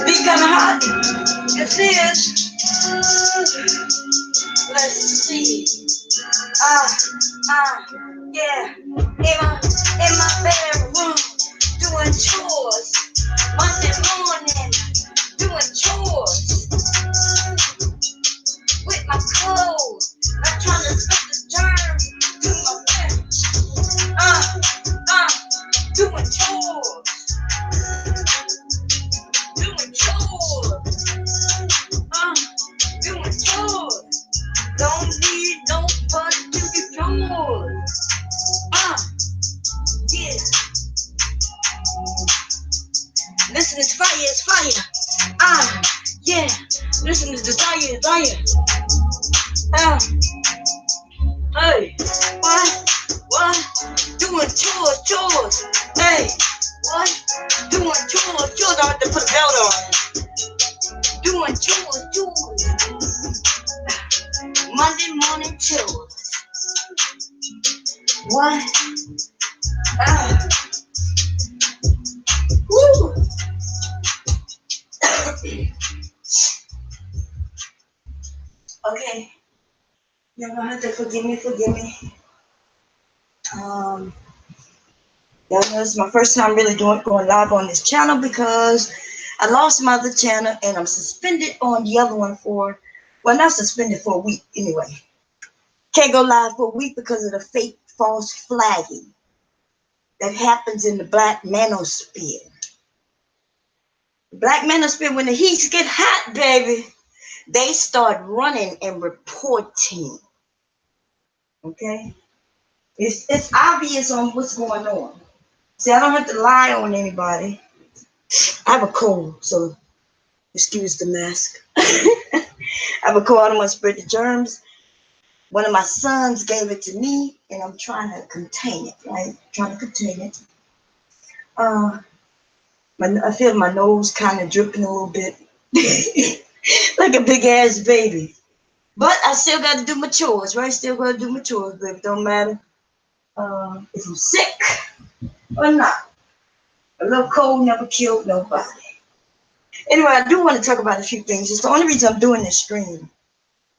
Be kind of hot. Yes, it is. Let's see. Yeah. In my bedroom, doing chores. Monday morning, doing chores with my clothes. I'm trying to spit the germs to my bed. Doing chores. Doing chores. Doing chores. Don't need nobody to do chores. Yeah. Listen, it's fire, it's fire. Yeah. Listen, it's desire. Hey. What? Doing chores. Hey. What? Doing chores. I have to put a belt on. Doing chores. Monday morning chores. What? Woo. Okay. You're gonna have to forgive me. Y'all know this is my first time really going live on this channel because I lost my other channel and I'm suspended on the other one not suspended for a week anyway. Can't go live for a week because of the fake false flagging that happens in the black manosphere. The black manosphere, when the heats get hot, baby, they start running and reporting. Okay? It's obvious on what's going on. See, I don't have to lie on anybody. I have a cold, so excuse the mask. I have a cold. I don't want to spread the germs. One of my sons gave it to me, and I'm trying to contain it, right? I feel my nose kind of dripping a little bit, like a big ass baby. But I still got to do my chores, right? Still got to do my chores, baby. Don't matter if I'm sick or not. A little cold never killed nobody. Anyway, I do want to talk about a few things. It's the only reason I'm doing this stream,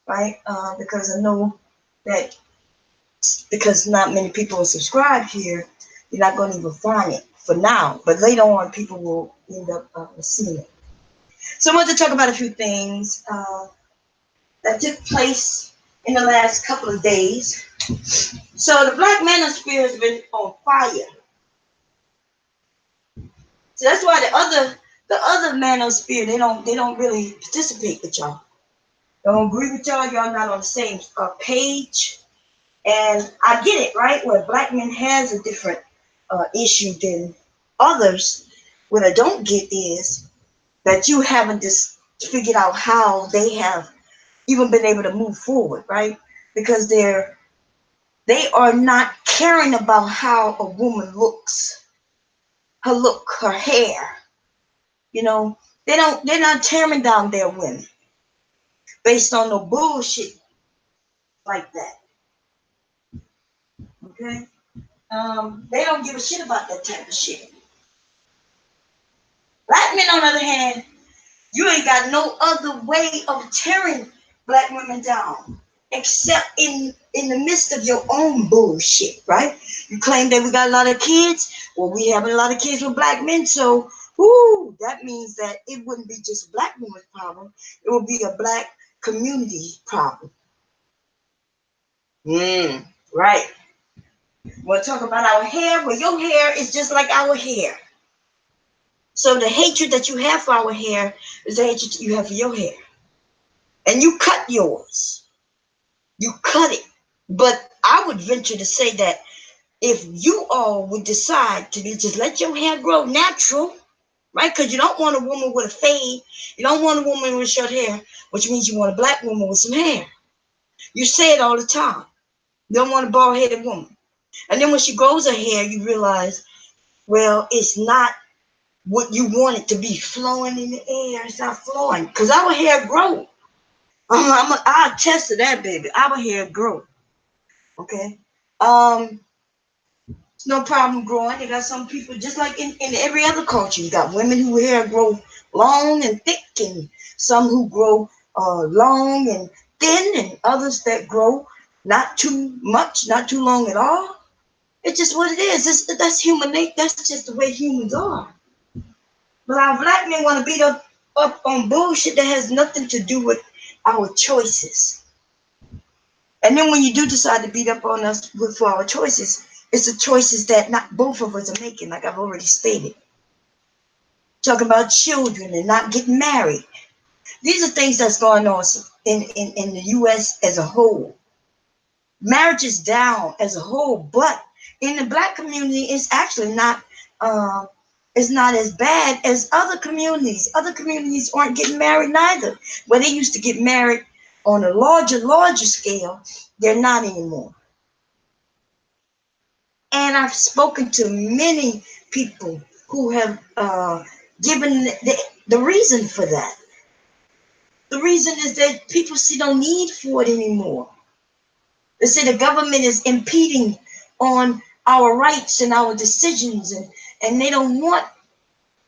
right? Because I know that because not many people are subscribed here, you're not going to even find it for now. But later on, people will end up seeing it. So I want to talk about a few things that took place in the last couple of days. So the black manosphere has been on fire. So that's why the other manosphere they don't really participate with y'all. They don't agree with y'all. Y'all not on the same page. And I get it, right? Where black men has a different issue than others. What I don't get is that you haven't just figured out how they have even been able to move forward, right? Because they are not caring about how a woman looks, her look, her hair. You know, they're not tearing down their women based on no bullshit like that. Okay? They don't give a shit about that type of shit. Black men, on the other hand, you ain't got no other way of tearing black women down except in the midst of your own bullshit, right? You claim that we got a lot of kids. Well, we having a lot of kids with black men, so that means that it wouldn't be just black women's problem. It would be a black community problem. Right. We'll talk about our hair. Well, your hair is just like our hair. So the hatred that you have for our hair is the hatred you have for your hair. And you cut yours. You cut it. But I would venture to say that if you all would decide to just let your hair grow natural, right? Because you don't want a woman with a fade. You don't want a woman with short hair, which means you want a black woman with some hair. You say it all the time. You don't want a bald-headed woman. And then when she grows her hair, you realize, well, it's not what you want it to be, flowing in the air. It's not flowing because our hair grows. I'll attest to that, baby. Our hair grow. Okay. It's no problem growing. You got some people, just like in every other culture, you got women who hair grow long and thick, and some who grow long and thin, and others that grow not too much, not too long at all. It's just what it is. That's human nature. That's just the way humans are. But our black men want to beat up on bullshit that has nothing to do with our choices. And then when you do decide to beat up on us for our choices, it's the choices that not both of us are making, like I've already stated. Talking about children and not getting married. These are things that's going on in the U.S. as a whole. Marriage is down as a whole, but in the black community, it's actually not. It's not as bad as other communities. Other communities aren't getting married neither. Where they used to get married on a larger scale, they're not anymore. And I've spoken to many people who have given the reason for that. The reason is that people see no need for it anymore. They say the government is impeding on our rights and our decisions, and they don't want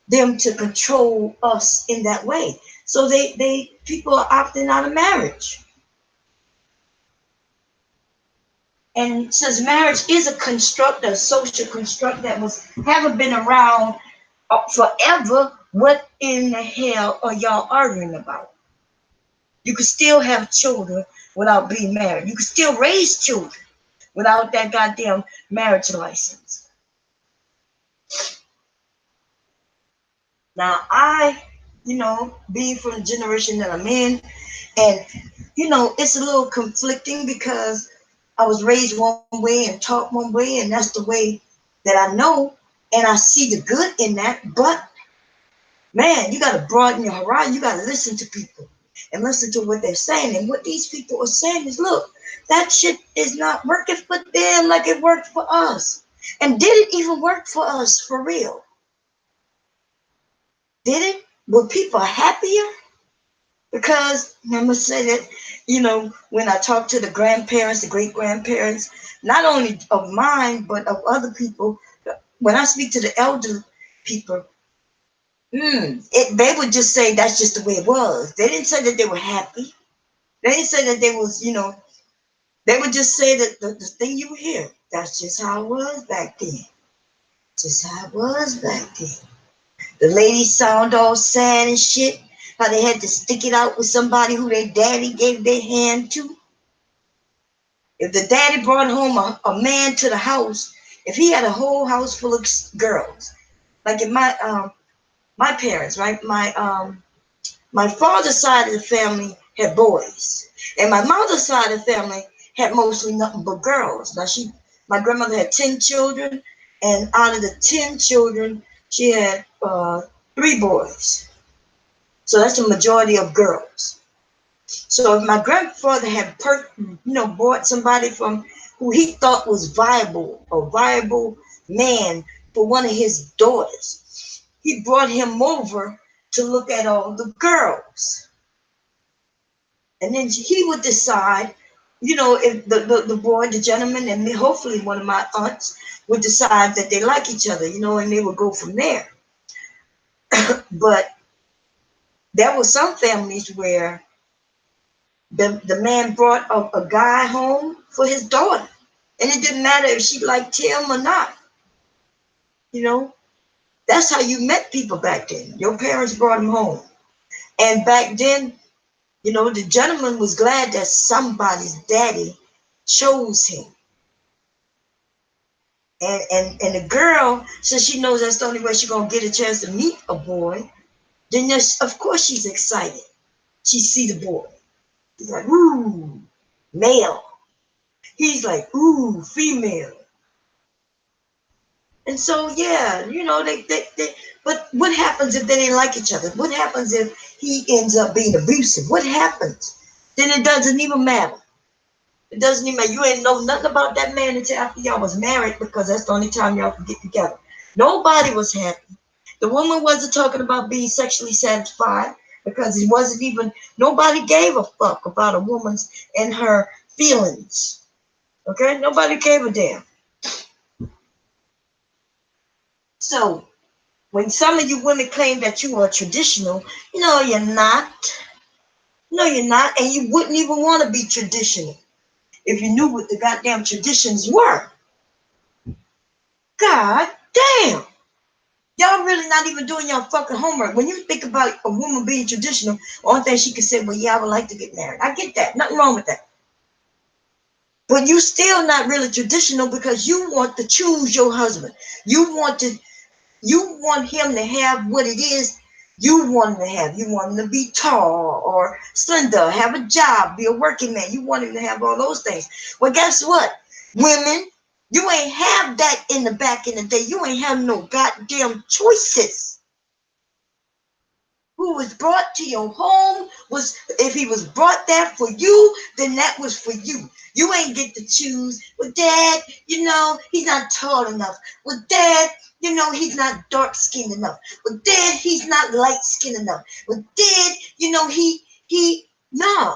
them to control us in that way. So people are opting out of marriage. And since marriage is a construct, a social construct that haven't been around forever, what in the hell are y'all arguing about? You could still have children without being married. You could still raise children without that goddamn marriage license. Now, being from the generation that I'm in, and, it's a little conflicting because I was raised one way and taught one way, and that's the way that I know, and I see the good in that. But, man, you got to broaden your horizon. You got to listen to people and listen to what they're saying. And what these people are saying is, look, that shit is not working for them like it worked for us. And did it even work for us for real? Did it? Were people happier? Because I'm going to say that, when I talk to the grandparents, the great grandparents, not only of mine, but of other people, when I speak to the elder people, they would just say that's just the way it was. They didn't say that they were happy. They didn't say that they was, They would just say that the thing you hear, that's just how it was back then. Just how it was back then. The ladies sound all sad and shit. How they had to stick it out with somebody who their daddy gave their hand to. If the daddy brought home a man to the house, if he had a whole house full of girls, like in my parents, right? My father's side of the family had boys, and my mother's side of the family had mostly nothing but girls. Now my grandmother had 10 children, and out of the 10 children, she had 3 boys. So that's the majority of girls. So if my grandfather had bought somebody from who he thought was a viable man for one of his daughters, he brought him over to look at all the girls. And then he would decide, if the boy, the gentleman, and me, hopefully one of my aunts would decide that they like each other, and they would go from there. But there were some families where the man brought a guy home for his daughter. And it didn't matter if she liked him or not. That's how you met people back then. Your parents brought him home. And back then, the gentleman was glad that somebody's daddy chose him. And the girl, since she knows that's the only way she's going to get a chance to meet a boy, then of course she's excited. She see the boy. He's like, ooh, male. He's like, ooh, female. And so, yeah, but what happens if they didn't like each other? What happens if he ends up being abusive? What happens? Then it doesn't even matter. It doesn't even matter. You ain't know nothing about that man until after y'all was married, because that's the only time y'all could get together. Nobody was happy. The woman wasn't talking about being sexually satisfied, because it wasn't even, nobody gave a fuck about a woman's and her feelings. Okay? Nobody gave a damn. So, when some of you women claim that you are traditional, you're not. No, you're not. And you wouldn't even want to be traditional if you knew what the goddamn traditions were. God damn. Y'all really not even doing your fucking homework. When you think about a woman being traditional, only thing she can say, well, yeah, I would like to get married. I get that. Nothing wrong with that. But you still not really traditional, because you want to choose your husband. You want him to have what it is you want him to have. You want him to be tall or slender, have a job, be a working man. You want him to have all those things. Well, guess what? Women, you ain't have that in the back in the day. You ain't have no goddamn choices. Who was brought to your home was, if he was brought there for you, then that was for you. You ain't get to choose. Well, Dad, he's not tall enough. Well, Dad, he's not dark skinned enough. Well, Dad, he's not light skinned enough. Well, Dad, no.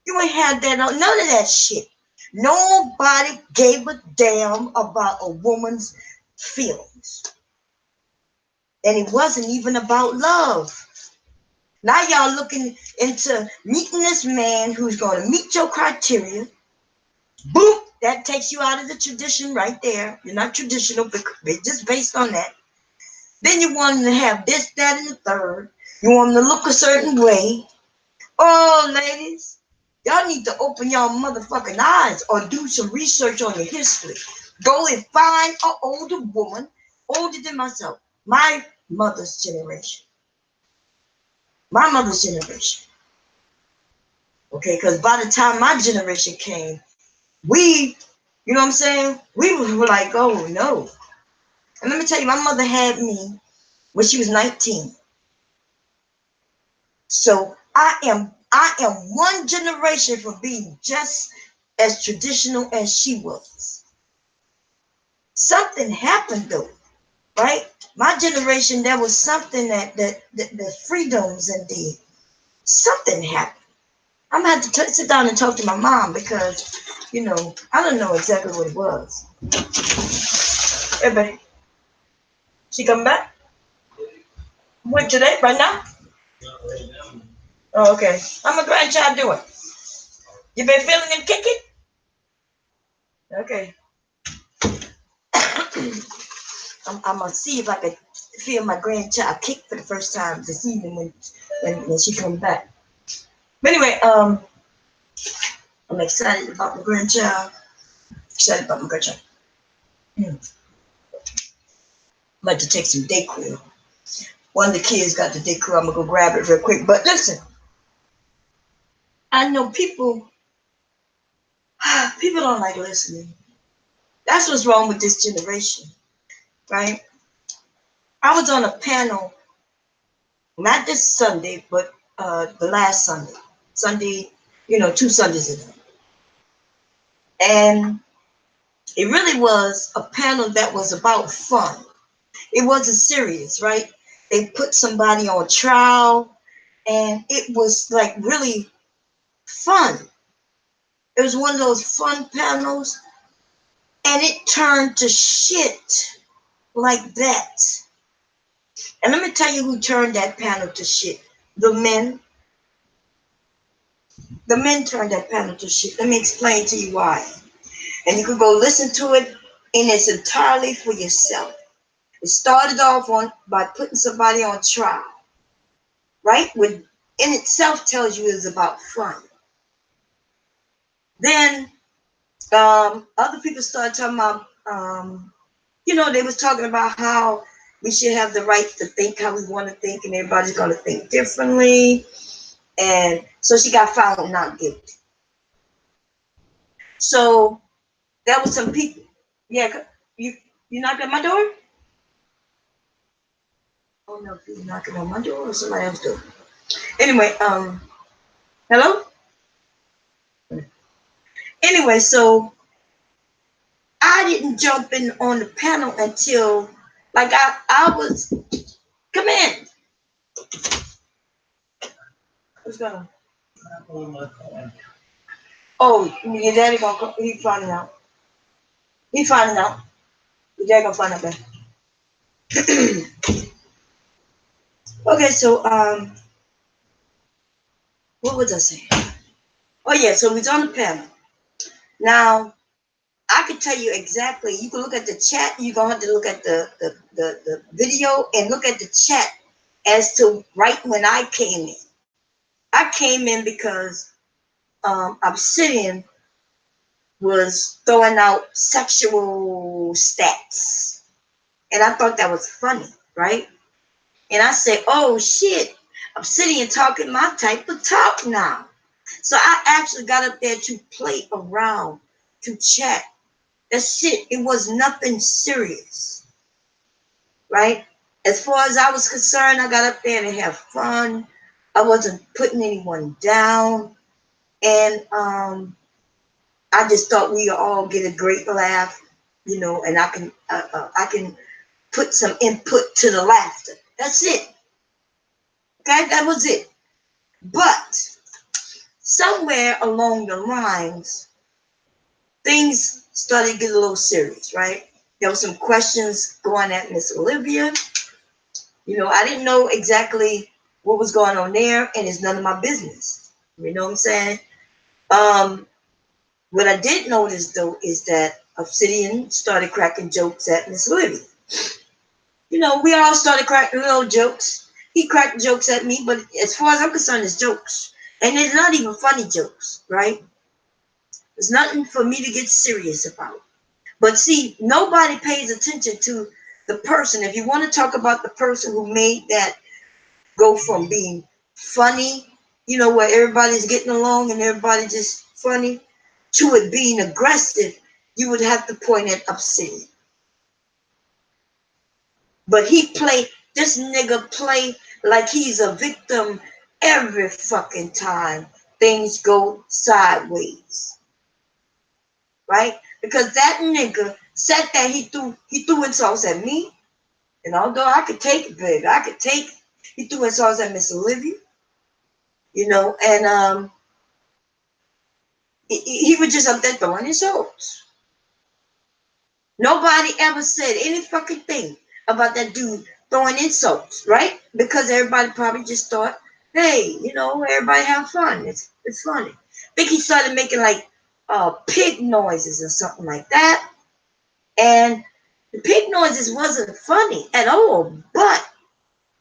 You ain't had that, none of that shit. Nobody gave a damn about a woman's feelings. And it wasn't even about love. Now y'all looking into meeting this man who's going to meet your criteria. Boom! That takes you out of the tradition right there. You're not traditional, but just based on that. Then you want him to have this, that, and the third. You want him to look a certain way. Oh, ladies, y'all need to open y'all motherfucking eyes or do some research on your history. Go and find an older woman, older than myself, my mother's generation. My mother's generation. Okay, because by the time my generation came, we, you know what I'm saying? We were like, oh no. And let me tell you, my mother had me when she was 19. So I am one generation from being just as traditional as she was. Something happened though, right? My generation, there was something that the freedoms and something happened. I'm gonna have to sit down and talk to my mom, because, I don't know exactly what it was. Hey, buddy. She coming back? When, today? Right now? Oh, okay. How my grandchild doing? You been feeling him kicking? Okay. I'm gonna see if I can feel my grandchild kick for the first time this evening when she comes back. But anyway, I'm excited about my grandchild. Excited about my grandchild. I'm about to take some Dayquil. One of the kids got the Dayquil. I'm gonna go grab it real quick. But listen, I know people don't like listening. That's what's wrong with this generation, right? I was on a panel, not this Sunday, but the last Sunday. Sunday, 2 Sundays ago. And it really was a panel that was about fun. It wasn't serious, right? They put somebody on trial, and it was like really fun. It was one of those fun panels, and it turned to shit like that. And let me tell you who turned that panel to shit. The men. The men turned that panel to shit. Let me explain to you why. And you can go listen to it in its entirely for yourself. It started off by putting somebody on trial, right? Which in itself tells you it's about fun. Then other people started talking about, they was talking about how we should have the right to think how we want to think, and everybody's going to think differently. And so she got found not guilty. So there was some people. Yeah, you knocked at my door? Oh no, you're knocking on my door or somebody else's door. Anyway, hello? Anyway, so I didn't jump in on the panel until like I was come in. What's going on? Oh, your daddy gonna come, he finding out. He finding out. Your daddy gonna find out then. Okay, so what was I saying? Oh yeah, so we was on the panel. Now I could tell you exactly. You can look at the chat. You're gonna have to look at the video and look at the chat as to right when I came in. I came in because Obsidian was throwing out sexual stats, and I thought that was funny, right? And I said, "Oh shit, Obsidian talking my type of talk now." So I actually got up there to play around, to chat. That's it. It was nothing serious, right? As far as I was concerned, I got up there to have fun. I wasn't putting anyone down, and I just thought we all get a great laugh, and I can put some input to the laughter. That's it. Okay, that was it. But somewhere along the lines, things started to get a little serious, right? There were some questions going at Miss Olivia. I didn't know exactly what was going on there, and it's none of my business. You know what I'm saying? What I did notice, though, is that Obsidian started cracking jokes at Miss Olivia. We all started cracking little jokes. He cracked jokes at me, but as far as I'm concerned, it's jokes. And it's not even funny jokes, right? It's nothing for me to get serious about. But see, nobody pays attention to the person. If you want to talk about the person who made that go from being funny, where everybody's getting along and everybody just funny, to it being aggressive, you would have to point at Obsidian. But this nigga play like he's a victim every fucking time things go sideways. Right? Because that nigga said that he threw insults at me. And although I could take it, baby, he threw insults at Miss Olivia. And he was just up there throwing insults. Nobody ever said any fucking thing about that dude throwing insults, right? Because everybody probably just thought, hey, everybody have fun. It's funny. I think he started making like pig noises or something like that. And the pig noises wasn't funny at all. But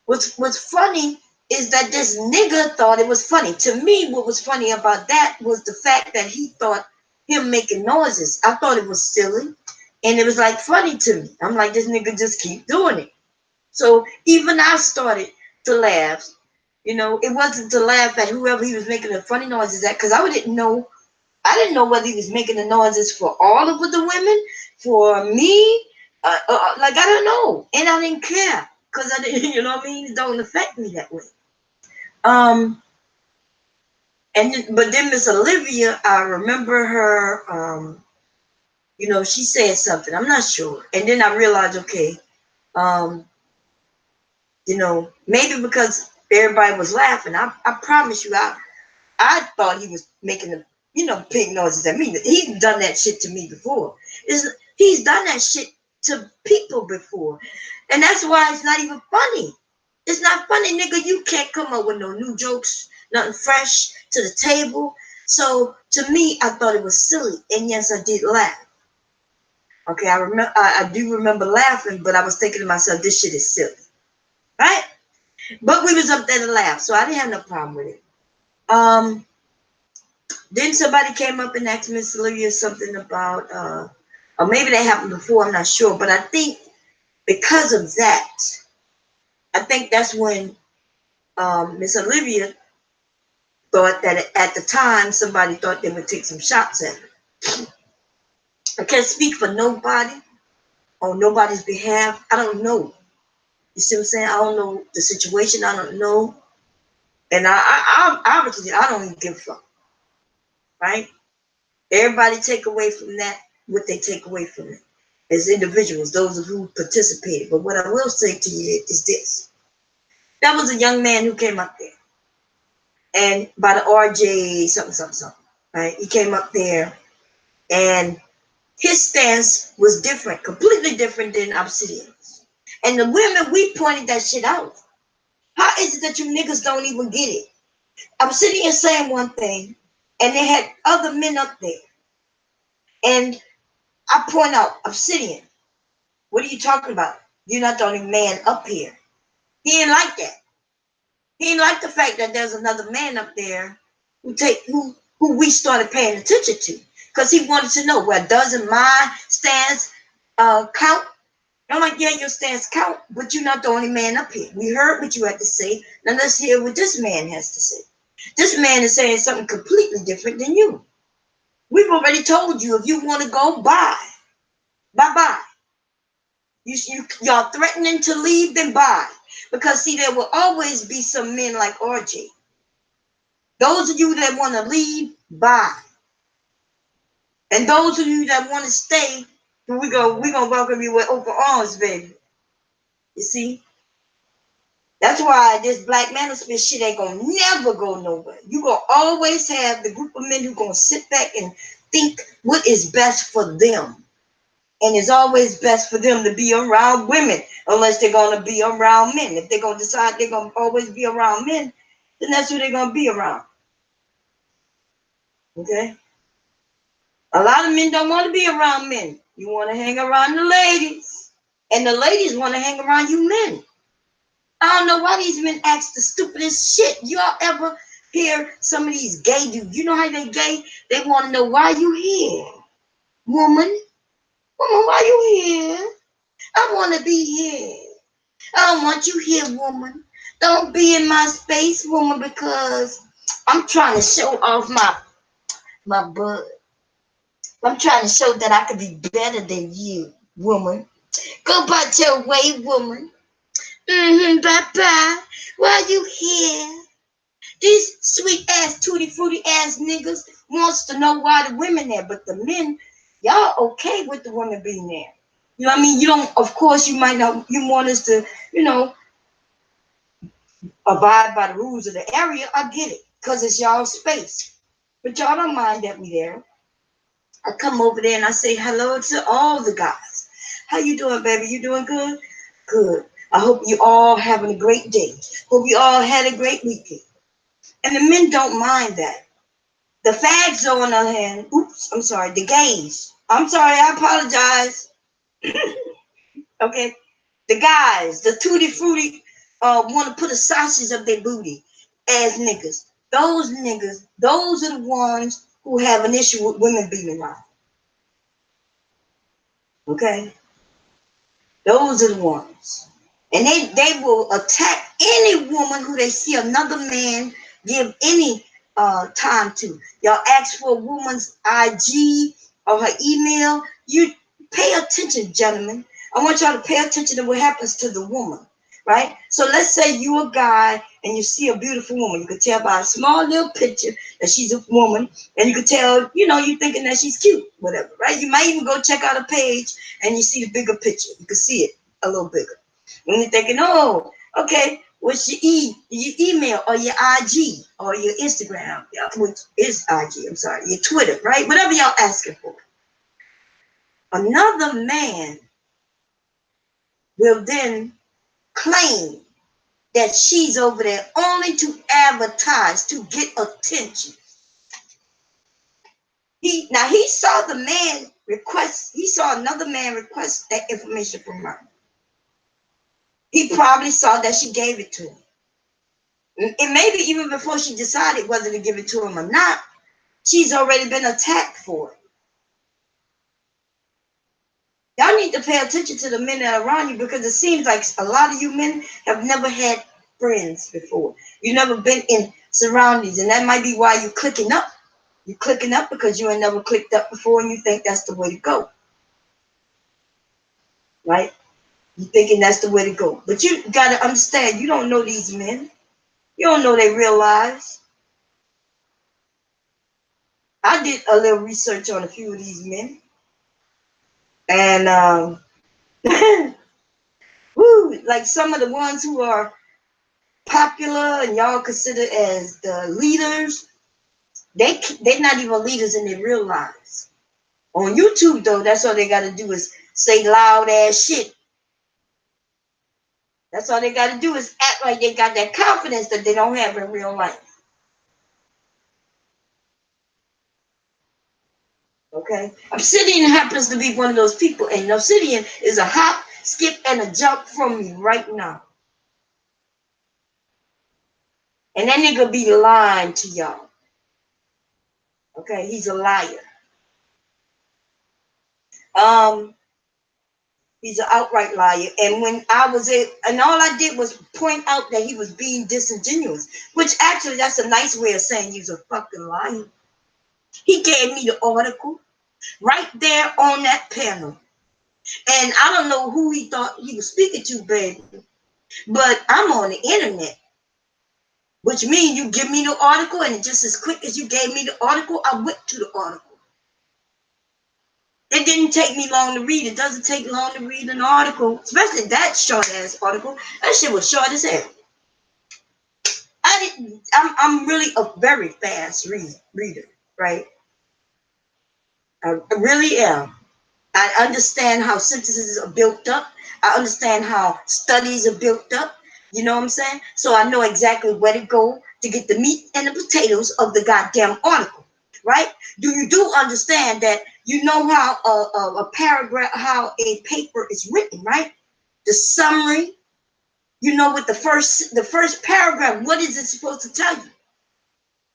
what's funny is that this nigga thought it was funny. To me, what was funny about that was the fact that he thought him making noises. I thought it was silly. And it was like funny to me. I'm like, this nigga just keep doing it. So even I started to laugh. You know, it wasn't to laugh at whoever he was making the funny noises at, because I didn't know whether he was making the noises for all of the women, for me, like I don't know, and I didn't care because I didn't, you know what I mean? It don't affect me that way. But then Miss Olivia, I remember her. You know, she said something. I'm not sure, and then I realized, okay, you know, maybe because everybody was laughing. I promise you, I thought he was making the, you know, pig noises at me. He's done that shit to me before. He's done that shit to people before. And that's why it's not even funny. It's not funny, nigga. You can't come up with no new jokes, nothing fresh to the table. So to me, I thought it was silly. And yes, I did laugh. Okay, I do remember laughing, but I was thinking to myself, this shit is silly. Right? But we was up there to laugh, so I didn't have no problem with it. Then somebody came up and asked Miss Olivia something about, or maybe that happened before, I'm not sure. But I think because of that, I think that's when Miss Olivia thought that at the time somebody thought they would take some shots at her. I can't speak for nobody on nobody's behalf. I don't know. You see what I'm saying? I don't know the situation. I don't know. And I obviously, I don't even give a fuck. Right? Everybody take away from that what they take away from it as individuals, those of who participated. But what I will say to you is this. That was a young man who came up there. And by the RJ something, something, something. Right? He came up there and his stance was different, completely different than Obsidian's. And the women, we pointed that shit out. How is it that you niggas don't even get it? Obsidian saying one thing, and they had other men up there. And I point out, Obsidian, what are you talking about? You're not the only man up here. He didn't like that. He didn't like the fact that there's another man up there who we started paying attention to. Because he wanted to know, well, doesn't my stance count? I'm like, yeah, your stance count, but you're not the only man up here. We heard what you had to say. Now let's hear what this man has to say. This man is saying something completely different than you. We've already told you if you want to go, bye. Bye-bye. Y'all threatening to leave, then bye. Because see, there will always be some men like RJ. Those of you that want to leave, bye. And those of you that want to stay, we're gonna welcome you with open arms, baby. You see? That's why this Black Manosphere shit ain't gonna never go nowhere. You gonna always have the group of men who gonna sit back and think what is best for them. And it's always best for them to be around women, unless they're gonna be around men. If they're gonna decide they're gonna always be around men, then that's who they're gonna be around. Okay? A lot of men don't want to be around men. You want to hang around the ladies. And the ladies want to hang around you men. I don't know why these men ask the stupidest shit. Y'all ever hear some of these gay dudes? You know how they gay? They want to know why you here. Woman, why you here? I want to be here. I don't want you here, woman. Don't be in my space, woman, because I'm trying to show off my butt. I'm trying to show that I could be better than you, woman. Go about your way, woman. Bye-bye. Why you here? These sweet ass, tutti fruity ass niggas wants to know why the women there, but the men, y'all okay with the women being there. You know what I mean? You don't, of course, you might not, you want us to, you know, abide by the rules of the area. I get it, because it's y'all space. But y'all don't mind that we there. I come over there and I say hello to all the guys. How you doing, baby? You doing good? Good. I hope you all having a great day. Hope you all had a great weekend. And the men don't mind that. The fags, on the other hand, oops, I'm sorry, the gays. I'm sorry, I apologize. Okay, the guys, the tutti frutti, want to put a sausage up their booty as niggas. Those are the ones who have an issue with women being around. Okay, those are the ones, and they will attack any woman who they see another man give any time to. Y'all ask for a woman's IG or her email. You pay attention, gentlemen. I want y'all to pay attention to what happens to the woman, right? So let's say you a guy and you see a beautiful woman. You can tell by a small little picture that she's a woman, and you can tell, you thinking that she's cute, whatever, right? You might even go check out a page and you see the bigger picture. You can see it a little bigger. And you're thinking, oh, okay, what's your email or your IG or your Instagram, which is IG, I'm sorry, your Twitter, right? Whatever y'all asking for. Another man will then claim that she's over there only to advertise, to get attention. He saw the man request, he saw another man request that information from her. He probably saw that she gave it to him. And maybe even before she decided whether to give it to him or not, she's already been attacked for it. Y'all need to pay attention to the men that are around you, because it seems like a lot of you men have never had friends before. You've never been in surroundings, and that might be why you're clicking up. You're clicking up because you ain't never clicked up before, and you think that's the way to go. Right? You're thinking that's the way to go. But you got to understand, you don't know these men. You don't know their real lives. I did a little research on a few of these men. And woo, like some of the ones who are popular and y'all consider as the leaders, they're not even leaders in their real lives. On YouTube, though, that's all they got to do is say loud ass shit. That's all they got to do is act like they got that confidence that they don't have in real life. Okay? Obsidian happens to be one of those people, and Obsidian is a hop, skip, and a jump from me right now. And that nigga be lying to y'all. Okay? He's a liar. He's an outright liar. And when I was and all I did was point out that he was being disingenuous, which actually that's a nice way of saying he's a fucking liar. He gave me the article right there on that panel. And I don't know who he thought he was speaking to, baby, but I'm on the internet, which means you give me the article, and just as quick as you gave me the article, I went to the article. It didn't take me long to read. It doesn't take long to read an article, especially that short ass article. That shit was short as hell. I'm really a very fast reader, right? I really am. I understand how sentences are built up. I understand how studies are built up. You know what I'm saying? So I know exactly where to go to get the meat and the potatoes of the goddamn article, right? Do understand that you know how a paragraph, how a paper is written, right? The summary, with the first paragraph, what is it supposed to tell you?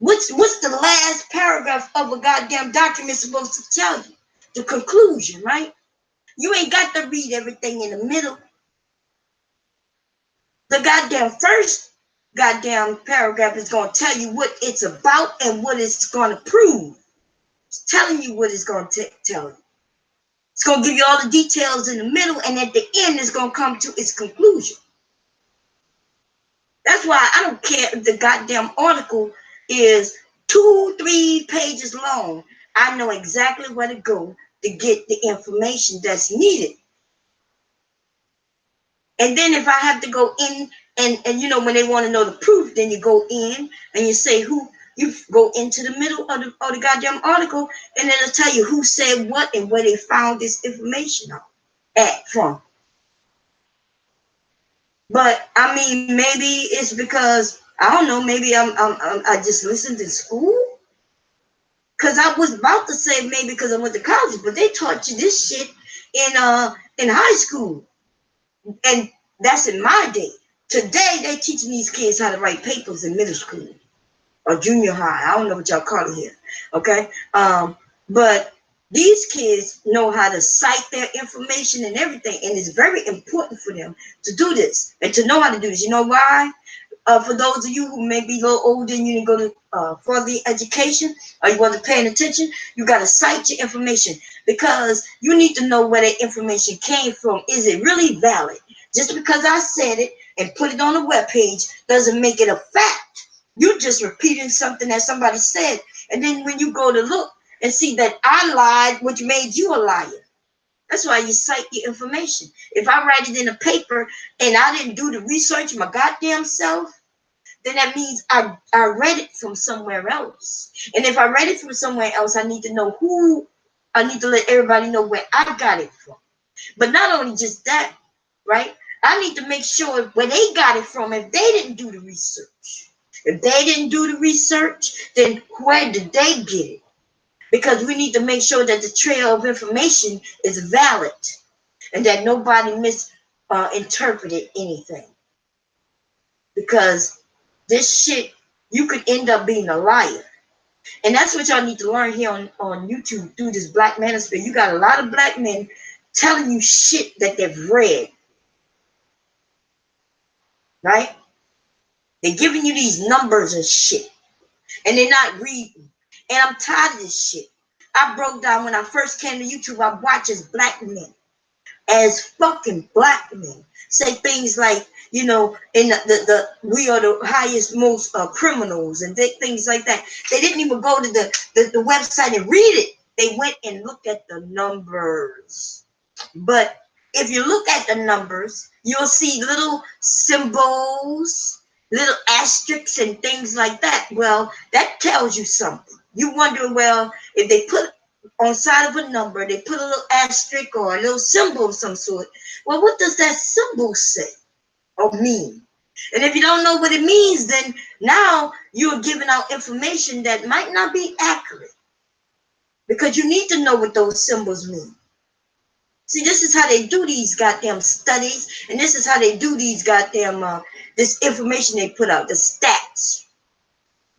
What's the last paragraph of a goddamn document supposed to tell you? The conclusion, right? You ain't got to read everything in the middle. The goddamn first goddamn paragraph is going to tell you what it's about and what it's going to prove. It's telling you what it's going to tell you. It's going to give you all the details in the middle, and at the end, it's going to come to its conclusion. That's why I don't care if the goddamn article is 2-3 pages long. I know exactly where to go to get the information that's needed. And then if I have to go in and when they want to know the proof, then you go in and you say you go into the middle of the goddamn article, and it'll tell you who said what and where they found this information from. But I mean, maybe it's because I don't know. Maybe I just listened in school. Because I was about to say maybe because I went to college, but they taught you this shit in high school. And that's in my day. Today they teaching these kids how to write papers in middle school or junior high. I don't know what y'all call it here. Okay. But these kids know how to cite their information and everything, and it's very important for them to do this and to know how to do this. You know why? For those of you who may be a little older and you didn't go to further education or you wasn't paying attention, you got to cite your information because you need to know where that information came from. Is it really valid? Just because I said it and put it on a web page doesn't make it a fact. You're just repeating something that somebody said. And then when you go to look and see that I lied, which made you a liar. That's why you cite your information. If I write it in a paper and I didn't do the research my goddamn self, then that means I read it from somewhere else. And if I read it from somewhere else, I need to know who, I need to let everybody know where I got it from. But not only just that, right? I need to make sure where they got it from if they didn't do the research. If they didn't do the research, then where did they get it? Because we need to make sure that the trail of information is valid and that nobody misinterpreted anything. Because this shit, you could end up being a liar. And that's what y'all need to learn here on YouTube through this Black Manosphere. You got a lot of black men telling you shit that they've read. Right? They're giving you these numbers and shit. And they're not reading. And I'm tired of this shit. I broke down when I first came to YouTube, I watched as black men. As fucking black men say things like, you know, in the we are the highest, most criminals and things like that. They didn't even go to the website and read it. They went and looked at the numbers. But if you look at the numbers, you'll see little symbols, little asterisks and things like that. Well, that tells you something. You wonder, well, if they put on side of a number, they put a little asterisk or a little symbol of some sort. Well, what does that symbol say or mean? And if you don't know what it means, then now you're giving out information that might not be accurate because you need to know what those symbols mean. See, this is how they do these goddamn studies, and this is how they do these goddamn this information they put out, the stats.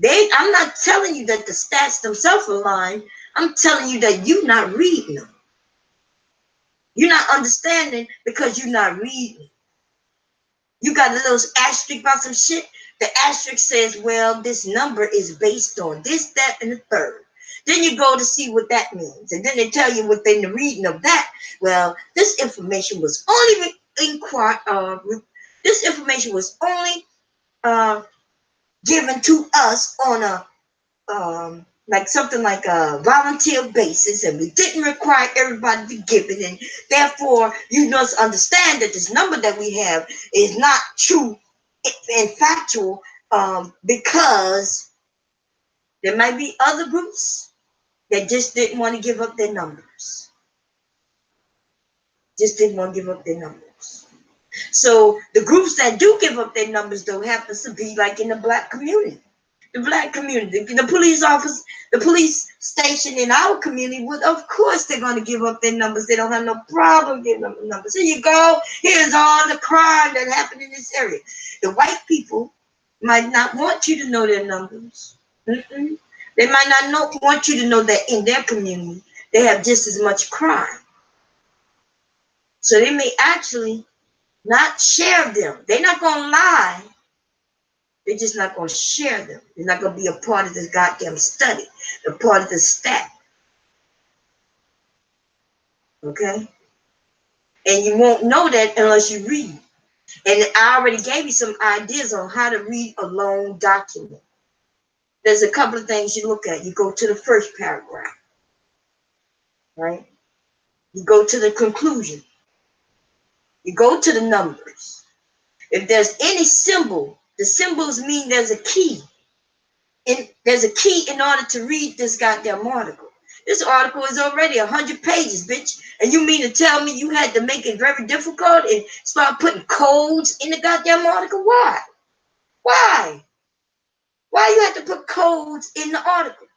I'm not telling you that the stats themselves are lying. I'm telling you that you're not reading them. You're not understanding because you're not reading. You got a little asterisk about some shit. The asterisk says, well, this number is based on this, that, and the third. Then you go to see what that means. And then they tell you within the reading of that, well, this information was only given to us on a like something like a volunteer basis, and we didn't require everybody to give it, and therefore you must understand that this number that we have is not true and factual, because there might be other groups that just didn't want to give up their numbers. So the groups that do give up their numbers, though, happens to be like in the black community. The black community, the police office, the police station in our community would, of course, they're going to give up their numbers. They don't have no problem giving up the numbers. Here you go. Here's all the crime that happened in this area. The white people might not want you to know their numbers. They might not want you to know that in their community they have just as much crime. So they may actually not share them. They're not going to lie. They're just not going to share them. They're not going to be a part of this goddamn study, a part of the stat. Okay? And you won't know that unless you read. And I already gave you some ideas on how to read a long document. There's a couple of things you look at. You go to the first paragraph, right? You go to the conclusion. You go to the numbers. If there's any symbol, the symbols mean there's a key. And there's a key in order to read this goddamn article. This article is already 100 pages, bitch. And you mean to tell me you had to make it very difficult and start putting codes in the goddamn article? Why? Why? Why you have to put codes in the article?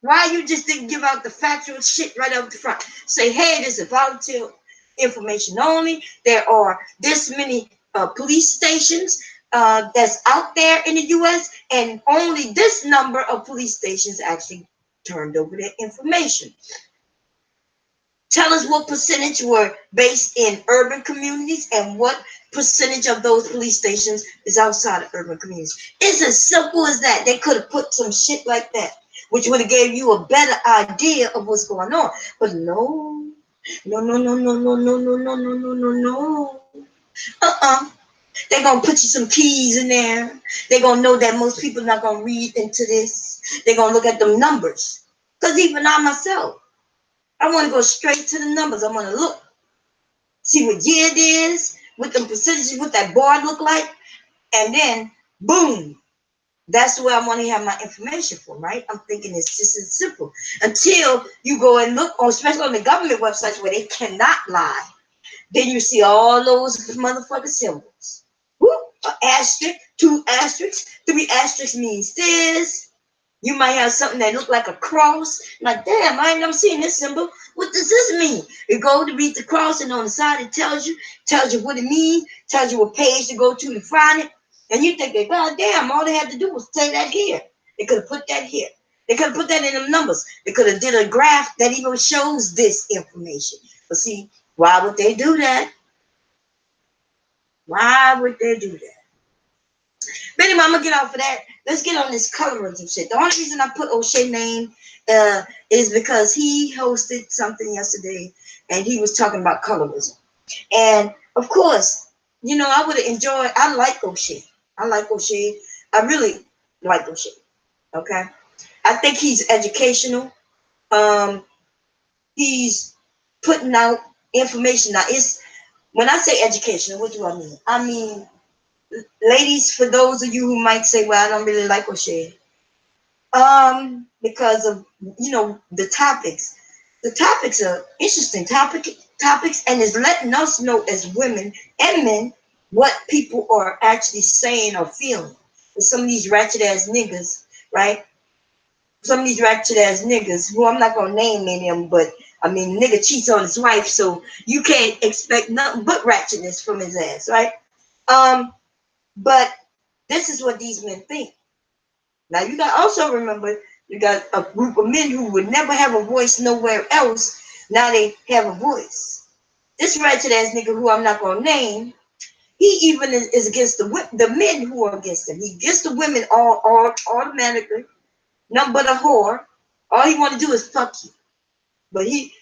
Why you just didn't give out the factual shit right up the front? Say, hey, this is volunteer information only. There are this many police stations that's out there in the U.S., and only this number of police stations actually turned over their information. Tell us what percentage were based in urban communities and what percentage of those police stations is outside of urban communities. It's as simple as that. They could have put some shit like that, which would have gave you a better idea of what's going on. But no, no, no, no, no, no, no, no, no, no, no, no, no. Uh-uh. They're going to put you some keys in there. They're going to know that most people are not going to read into this. They're going to look at them numbers. Because even I myself, I want to go straight to the numbers. I want to look, see what year it is, what the percentages, what that board look like, and then boom, that's where I want to have my information from, right? I'm thinking it's just as simple. Until you go and look on, especially on the government websites where they cannot lie, then you see all those motherfucking symbols. Whoop, an asterisk, 2 asterisks, 3 asterisks means this. You might have something that look like a cross. Like, damn, I ain't never seen this symbol. What does this mean? You go to read the cross, and on the side it tells you what it means, tells you what page to go to find it. And you think, God damn, all they had to do was say that here. They could have put that here. They could have put that in them numbers. They could have did a graph that even shows this information. But see, why would they do that? Why would they do that? But anyway, I'm gonna get off of that. Let's get on this colorism shit. The only reason I put O'Shea name is because he hosted something yesterday and he was talking about colorism. And of course, you know, I would have enjoyed. I like O'Shea. I like O'Shea. I really like O'Shea. Okay, I think he's educational. He's putting out information. Now, it's when I say educational, what do I mean? I mean, ladies, for those of you who might say, well, I don't really like O'Shea, because of, you know, the topics. The topics are interesting topics, and it's letting us know as women and men what people are actually saying or feeling. With some of these ratchet ass niggas, right? Some of these ratchet ass niggas, who I'm not gonna name any of them, but I mean, nigga cheats on his wife, so you can't expect nothing but ratchetness from his ass, right? But this is what these men think. Now you got also remember you got a group of men who would never have a voice nowhere else. Now they have a voice. This ratchet ass nigga who I'm not gonna name, he even is against the men who are against him. He against the women all automatically. Nothing but a whore. All he want to do is fuck you. But he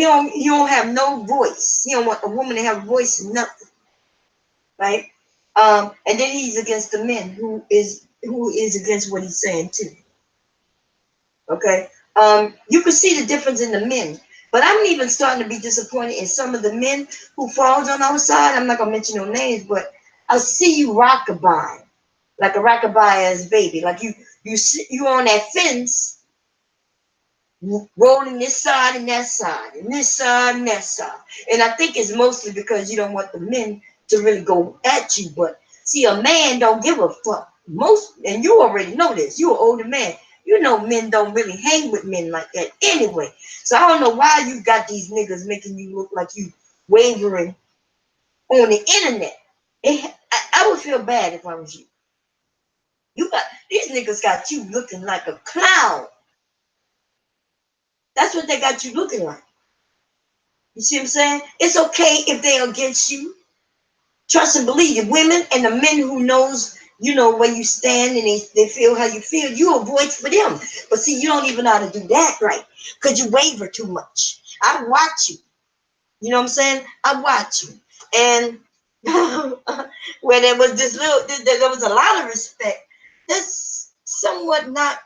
don't have no voice. He don't want a woman to have a voice in nothing. Right? And then he's against the men who is against what he's saying too. Okay. You can see the difference in the men. But I'm even starting to be disappointed in some of the men who falls on our side. I'm not gonna mention no names, but I see you rockabye, like a rockabye as baby. Like you on that fence, rolling this side and that side, and this side and that side. And I think it's mostly because you don't want the men to really go at you. But see, a man don't give a fuck. And you already know this. You're an older man. You know men don't really hang with men like that anyway. So I don't know why you got these niggas making you look like you wavering on the internet. I would feel bad if I was you. These niggas got you looking like a clown. That's what they got you looking like. You see what I'm saying? It's okay if they're against you. Trust and believe. The women and the men who knows, you know, where you stand and they feel how you feel, you a voice for them. But see, you don't even know how to do that right because you waver too much. I watch you. You know what I'm saying? I watch you. And when there was there was a lot of respect, that's somewhat not,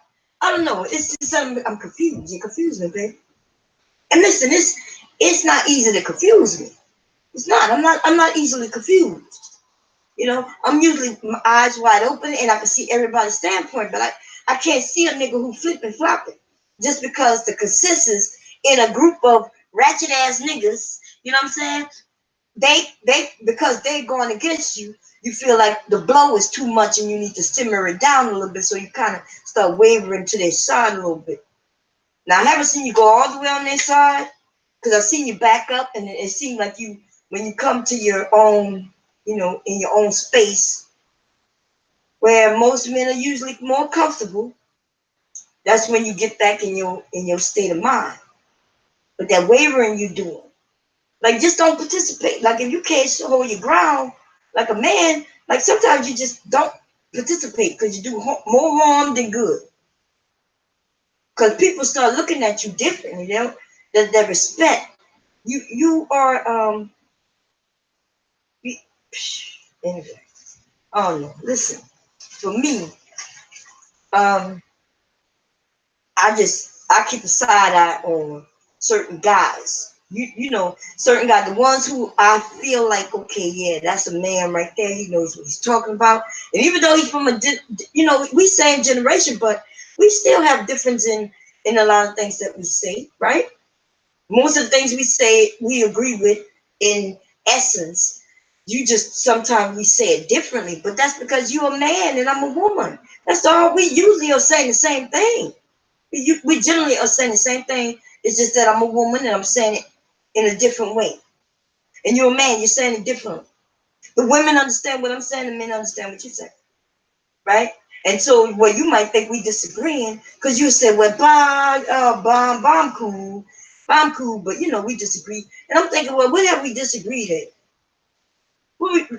I don't know. It's just something, I'm confused. You confuse me, babe. And listen, it's not easy to confuse me. It's not. I'm not easily confused. You know, I'm usually my eyes wide open and I can see everybody's standpoint, but I can't see a nigga who flipping flopping just because the consensus in a group of ratchet ass niggas, you know what I'm saying? They because they're going against you, you feel like the blow is too much and you need to simmer it down a little bit, so you kind of start wavering to their side a little bit. Now I haven't seen you go all the way on their side, because I've seen you back up, and it seemed like you, when you come to your own, in your own space, where most men are usually more comfortable, that's when you get back in your state of mind. But that wavering you doing, like, just don't participate. Like, if you can't hold your ground like a man, like, sometimes you just don't participate because you do more harm than good. Because people start looking at you differently, that respect. You are anyway. Oh no, listen. For me, um, I keep a side eye on certain guys. Certain guys, the ones who I feel like, okay, yeah, that's a man right there. He knows what he's talking about. And even though he's from we same generation, but we still have difference in a lot of things that we say, right? Most of the things we say, we agree with in essence. You just, sometimes we say it differently, but that's because you're a man and I'm a woman. That's all. We usually are saying the same thing. We generally are saying the same thing. It's just that I'm a woman and I'm saying it in a different way. And you're a man, you're saying it differently. The women understand what I'm saying, the men understand what you're saying. Right? And so, well, you might think we disagreeing because you said, well, bomb cool. Bomb cool, but we disagree. And I'm thinking, well, what have we disagreed at?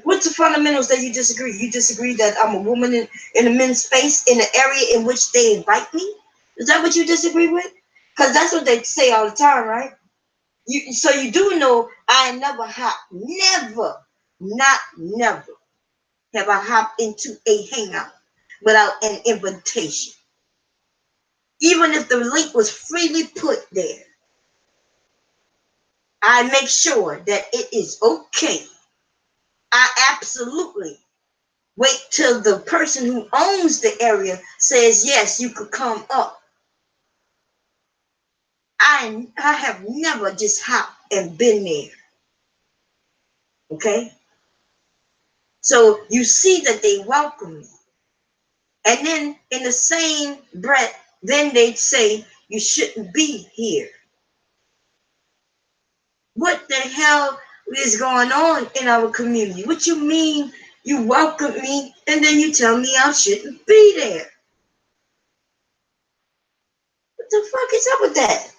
What's the fundamentals that you disagree? You disagree that I'm a woman in a men's space in an area in which they invite me? Is that what you disagree with? Because that's what they say all the time, right? So you do know I never never have I hopped into a hangout without an invitation. Even if the link was freely put there, I make sure that it is okay. I absolutely wait till the person who owns the area says, yes, you could come up. I have never just hopped and been there. Okay? So you see that they welcome me. And then in the same breath, then they'd say, you shouldn't be here. What the hell is going on in our community? What you mean you welcome me and then you tell me I shouldn't be there? What the fuck is up with that?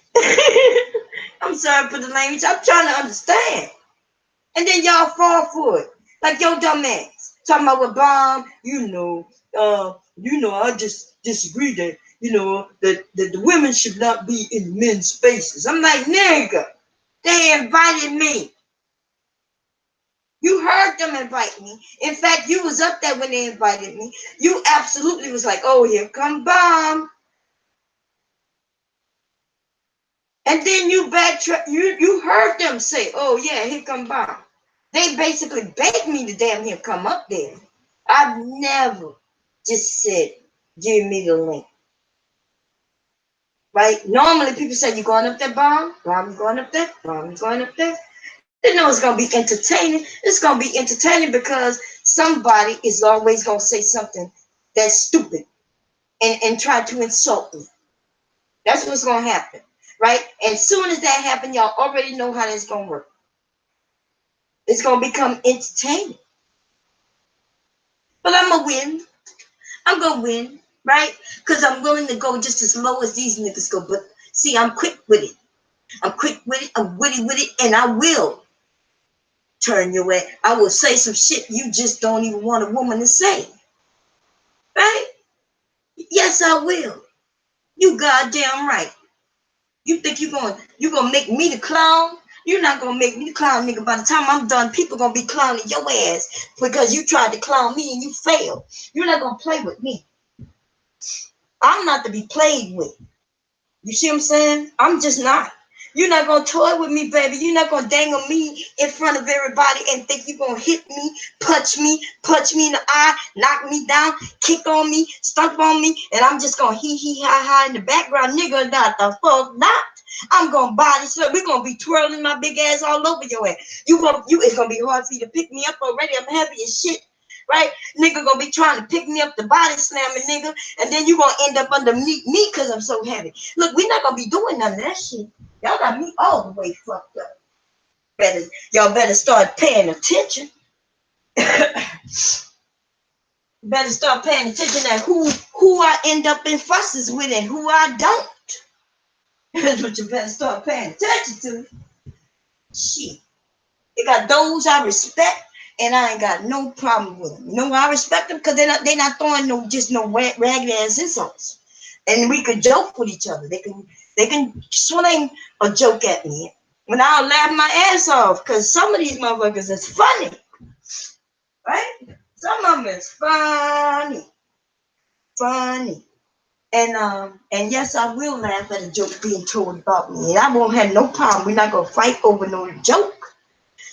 I'm sorry for the language. I'm trying to understand. And then y'all fall for it. Like your dumb ass. Talking about what bomb, I just disagree that, that the women should not be in men's spaces. I'm like, nigga, they invited me. You heard them invite me. In fact, you was up there when they invited me. You absolutely was like, oh, here come bomb. And then you backtrack. You heard them say, oh, yeah, here come bomb. They basically begged me to damn near come up there. I've never just said, give me the link. Right? Normally people say, you going up there, bomb? Bomb, going up there? Bomb, going up there? They know it's going to be entertaining. It's going to be entertaining because somebody is always going to say something that's stupid and try to insult me. That's what's going to happen. Right? And as soon as that happens, y'all already know how that's going to work. It's going to become entertaining. But I'm going to win. I'm going to win, right? Because I'm willing to go just as low as these niggas go. But see, I'm quick with it. I'm quick with it. I'm witty with it. And I will turn your way. I will say some shit you just don't even want a woman to say. Right? Yes, I will. You goddamn right. You think you're gonna make me the clown? You're not gonna make me the clown, nigga. By the time I'm done, people gonna be clowning your ass because you tried to clown me and you failed. You're not gonna play with me. I'm not to be played with. You see what I'm saying? I'm just not. You're not gonna toy with me, baby. You're not gonna dangle me in front of everybody and think you're gonna hit me, punch me in the eye, knock me down, kick on me, stomp on me, and I'm just gonna hee ha ha in the background, nigga. Not the fuck not. I'm gonna body slam. We're gonna be twirling my big ass all over your ass. It's gonna be hard for you to pick me up already. I'm happy as shit. right? Nigga gonna be trying to pick me up the body slamming nigga, and then you gonna end up underneath me because I'm so heavy. Look, we're not gonna be doing none of that shit. Y'all got me all the way fucked up. Y'all better start paying attention. Better start paying attention to who I end up in fusses with and who I don't. That's what you better start paying attention to. Shit. They got those I respect, and I ain't got no problem with them. You know why I respect them? Because they're not throwing no ragged ass insults. And we could joke with each other. They can sling a joke at me. When I'll laugh my ass off, because some of these motherfuckers is funny. Right? Some of them is funny. Funny. And yes, I will laugh at a joke being told about me. And I won't have no problem. We're not gonna fight over no joke.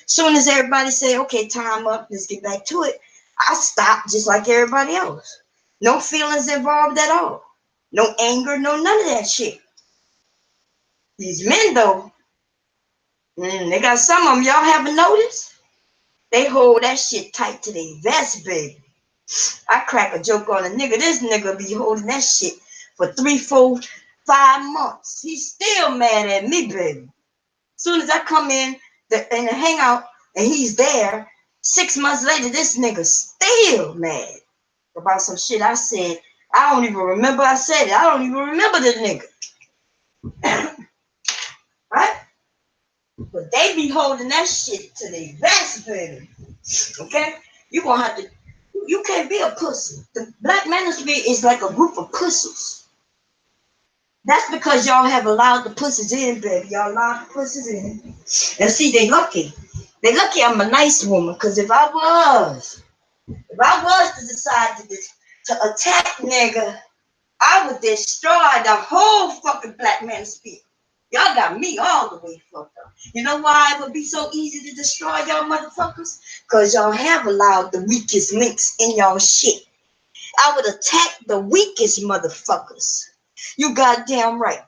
Soon as everybody say, okay, time up, let's get back to it, I stop just like everybody else. No feelings involved at all. No anger, no none of that shit. These men though, they got some of them, y'all haven't noticed? They hold that shit tight to their vest, baby. I crack a joke on a nigga. This nigga be holding that shit for 3, 4, 5 months. He's still mad at me, baby. Soon as I come in and hang out and he's there, 6 months later, this nigga still mad about some shit I said. I don't even remember I said it. I don't even remember the nigga. Right? But they be holding that shit to their vest, baby. Okay? You gonna have to, you can't be a pussy. The Black Manosphere is like a group of pussies. That's because y'all have allowed the pussies in, baby. Y'all allowed the pussies in. And see, they lucky. They lucky I'm a nice woman, because if I was to decide to attack nigga, I would destroy the whole fucking Black Manosphere. Y'all got me all the way fucked up. You know why it would be so easy to destroy y'all motherfuckers? Because y'all have allowed the weakest links in y'all shit. I would attack the weakest motherfuckers. You goddamn right.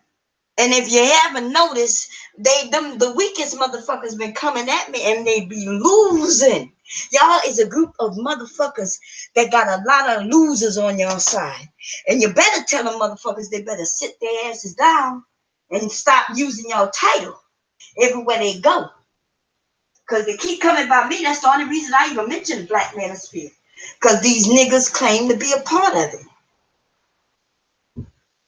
And if you haven't noticed, the weakest motherfuckers been coming at me and they be losing. Y'all is a group of motherfuckers that got a lot of losers on your side. And you better tell them motherfuckers they better sit their asses down and stop using your title everywhere they go. Because they keep coming by me. That's the only reason I even mentioned Black Manosphere. Because these niggas claim to be a part of it.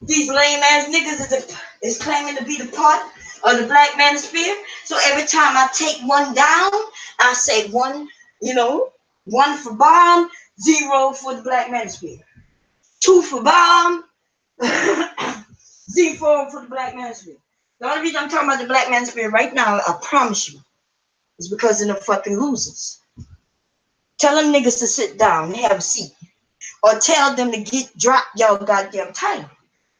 These lame ass niggas is claiming to be the part of the Black Manosphere. So every time I take one down, I say one for bomb, 0 for the Black Manosphere. 2 for bomb, 0 for the Black Manosphere. The only reason I'm talking about the Black Manosphere right now, I promise you, is because of the fucking losers. Tell them niggas to sit down and have a seat. Or tell them to drop y'all goddamn title.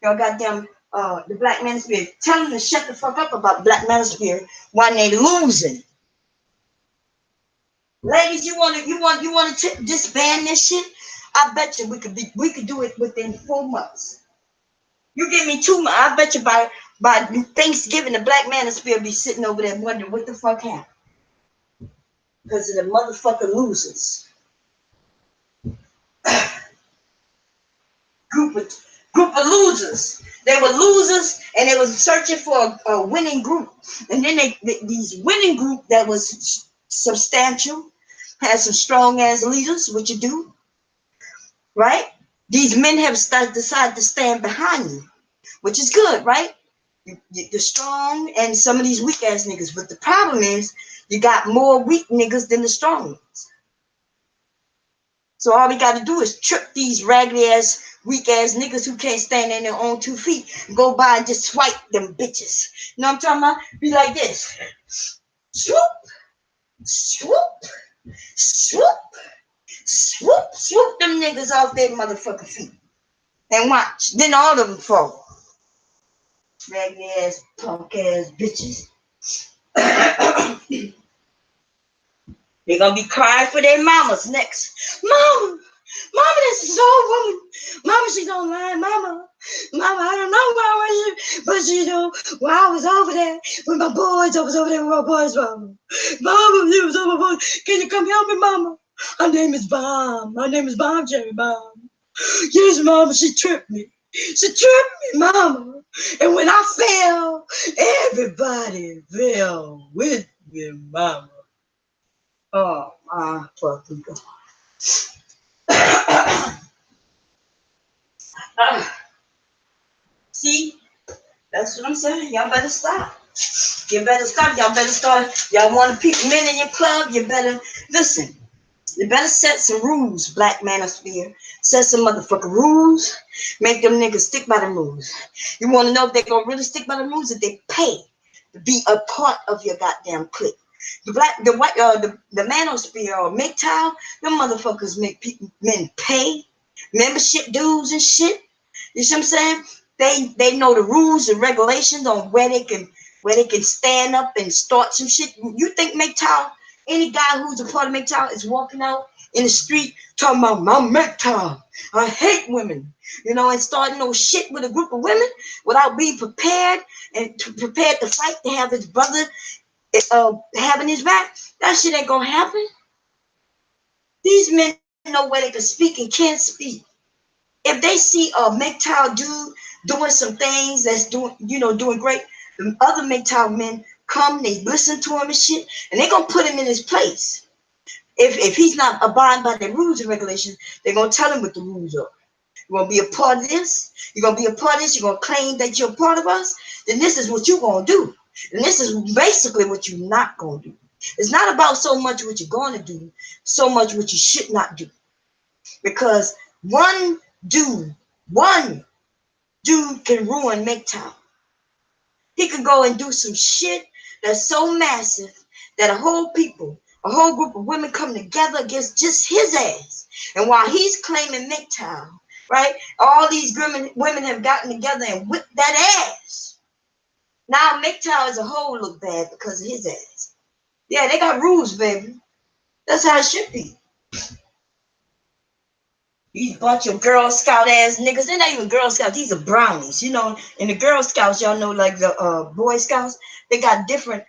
Y'all goddamn the Black Manosphere. Tell them to shut the fuck up about Black Manosphere when they losing. Ladies, you want to disband this shit? I bet you we could do it within 4 months. You give me 2 months, I bet you by Thanksgiving the Black Manosphere will be sitting over there wondering what the fuck happened. Because of the motherfucking losers. Group of losers. They were losers and they was searching for a winning group. And then these winning group that was substantial, had some strong ass leaders, what you do, right? These men have decided to stand behind you, which is good, right? You're strong and some of these weak ass niggas. But the problem is you got more weak niggas than the strong ones. So all we got to do is trip these raggedy ass, weak ass niggas who can't stand on their own 2 feet. Go by and just swipe them bitches. You know what I'm talking about? Be like this. Swoop, swoop, swoop, swoop, swoop them niggas off their motherfucking feet. And watch. Then all of them fall. Raggedy ass, punk ass bitches. They're going to be crying for their mamas next. Mama, this is so woman. Mama, she's online. Mama, I don't know why, but I was over there with my boys. I was over there with my boys, Mama. Mama, you was over my boys. Can you come help me, Mama? Her name is Bomb. Her name is Bomb, Jerry Bomb. Yes, Mama, she tripped me. She tripped me, Mama. And when I fell, everybody fell with me, Mama. Oh, my fucking God. See, that's what I'm saying. Y'all better stop. You better stop. Y'all better start. Y'all want to pick men in your club? You better listen. You better set some rules, Black Manosphere. Set some motherfucking rules. Make them niggas stick by the rules. You want to know if they're going to really stick by the rules? If they pay to be a part of your goddamn clique. The Manosphere or MGTOW, them motherfuckers make men pay membership dues and shit. You see what I'm saying? They know the rules and regulations on where they can stand up and start some shit. You think MGTOW, any guy who's a part of MGTOW is walking out in the street talking about my MGTOW, I hate women, and starting no shit with a group of women without being prepared and prepared to fight to have his brother having his back? That shit ain't gonna happen. These men know where they can speak and can't speak. If they see a MGTOW dude doing some things that's doing great, the other MGTOW men come, they listen to him and shit, and they gonna put him in his place. If he's not abiding by the rules and regulations, they're gonna tell him what the rules are. You're gonna be a part of this, you're gonna be a part of this, you're gonna claim that you're a part of us, then this is what you're gonna do. And this is basically what you're not gonna do. It's not about so much what you're gonna do, so much what you should not do. Because one dude can ruin MGTOW. He could go and do some shit that's so massive that a whole group of women come together against just his ass. And while he's claiming MGTOW, right, all these women have gotten together and whipped that ass. Now MGTOW as a whole look bad because of his ass. Yeah, they got rules, baby. That's how it should be. These bunch of Girl Scout ass niggas, they're not even Girl Scouts, these are brownies, In the Girl Scouts, y'all know, like the Boy Scouts, they got different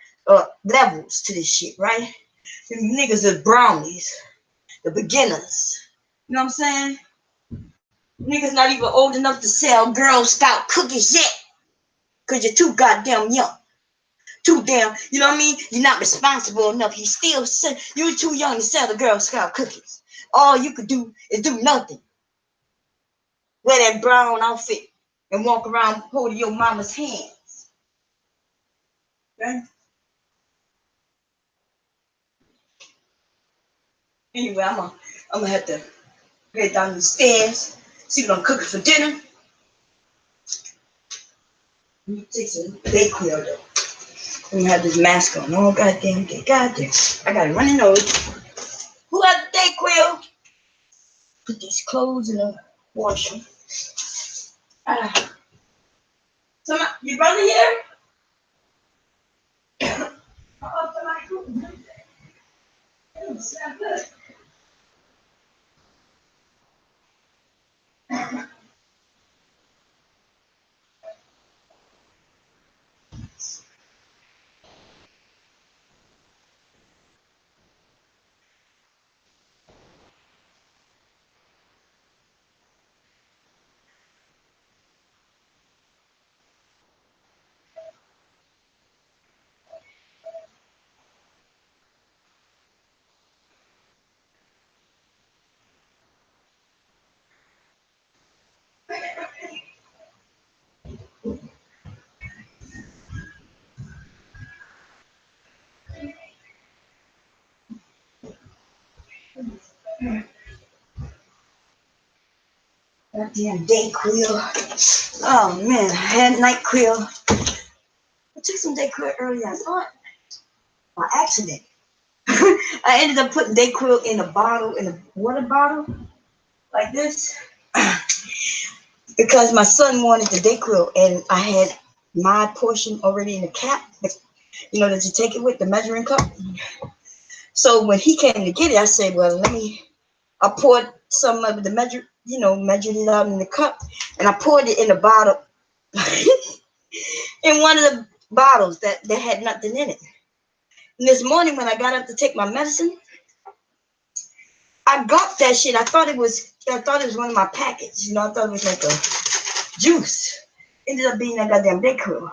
levels to this shit, right? These niggas are brownies, the beginners. You know what I'm saying? Niggas not even old enough to sell Girl Scout cookies yet. Cause you're too goddamn young. Too damn, you know what I mean? You're not responsible enough. You're too young to sell the Girl Scout cookies. All you could do is do nothing. Wear that brown outfit and walk around holding your mama's hands. Okay? Anyway, I'm gonna have to head down the stairs, see what I'm cooking for dinner. Let me take some Dayquil though. Let me have this mask on. Oh goddamn day. Goddamn. I got a running nose. Who has the Dayquil? Put these clothes in the washer. Your brother here? Goddamn Dayquil. Oh man, I had NyQuil. I took some Dayquil earlier, I thought. By accident. I ended up putting Dayquil in a water bottle, like this. Because my son wanted the Dayquil and I had my portion already in the cap, that you take it with, the measuring cup. So when he came to get it, I said, well, I poured some of the measured it out in the cup, and I poured it in a bottle, in one of the bottles that had nothing in it. And this morning when I got up to take my medicine, I got that shit. I thought it was one of my packets. You know, I thought it was like a juice. Ended up being that goddamn Dayquil.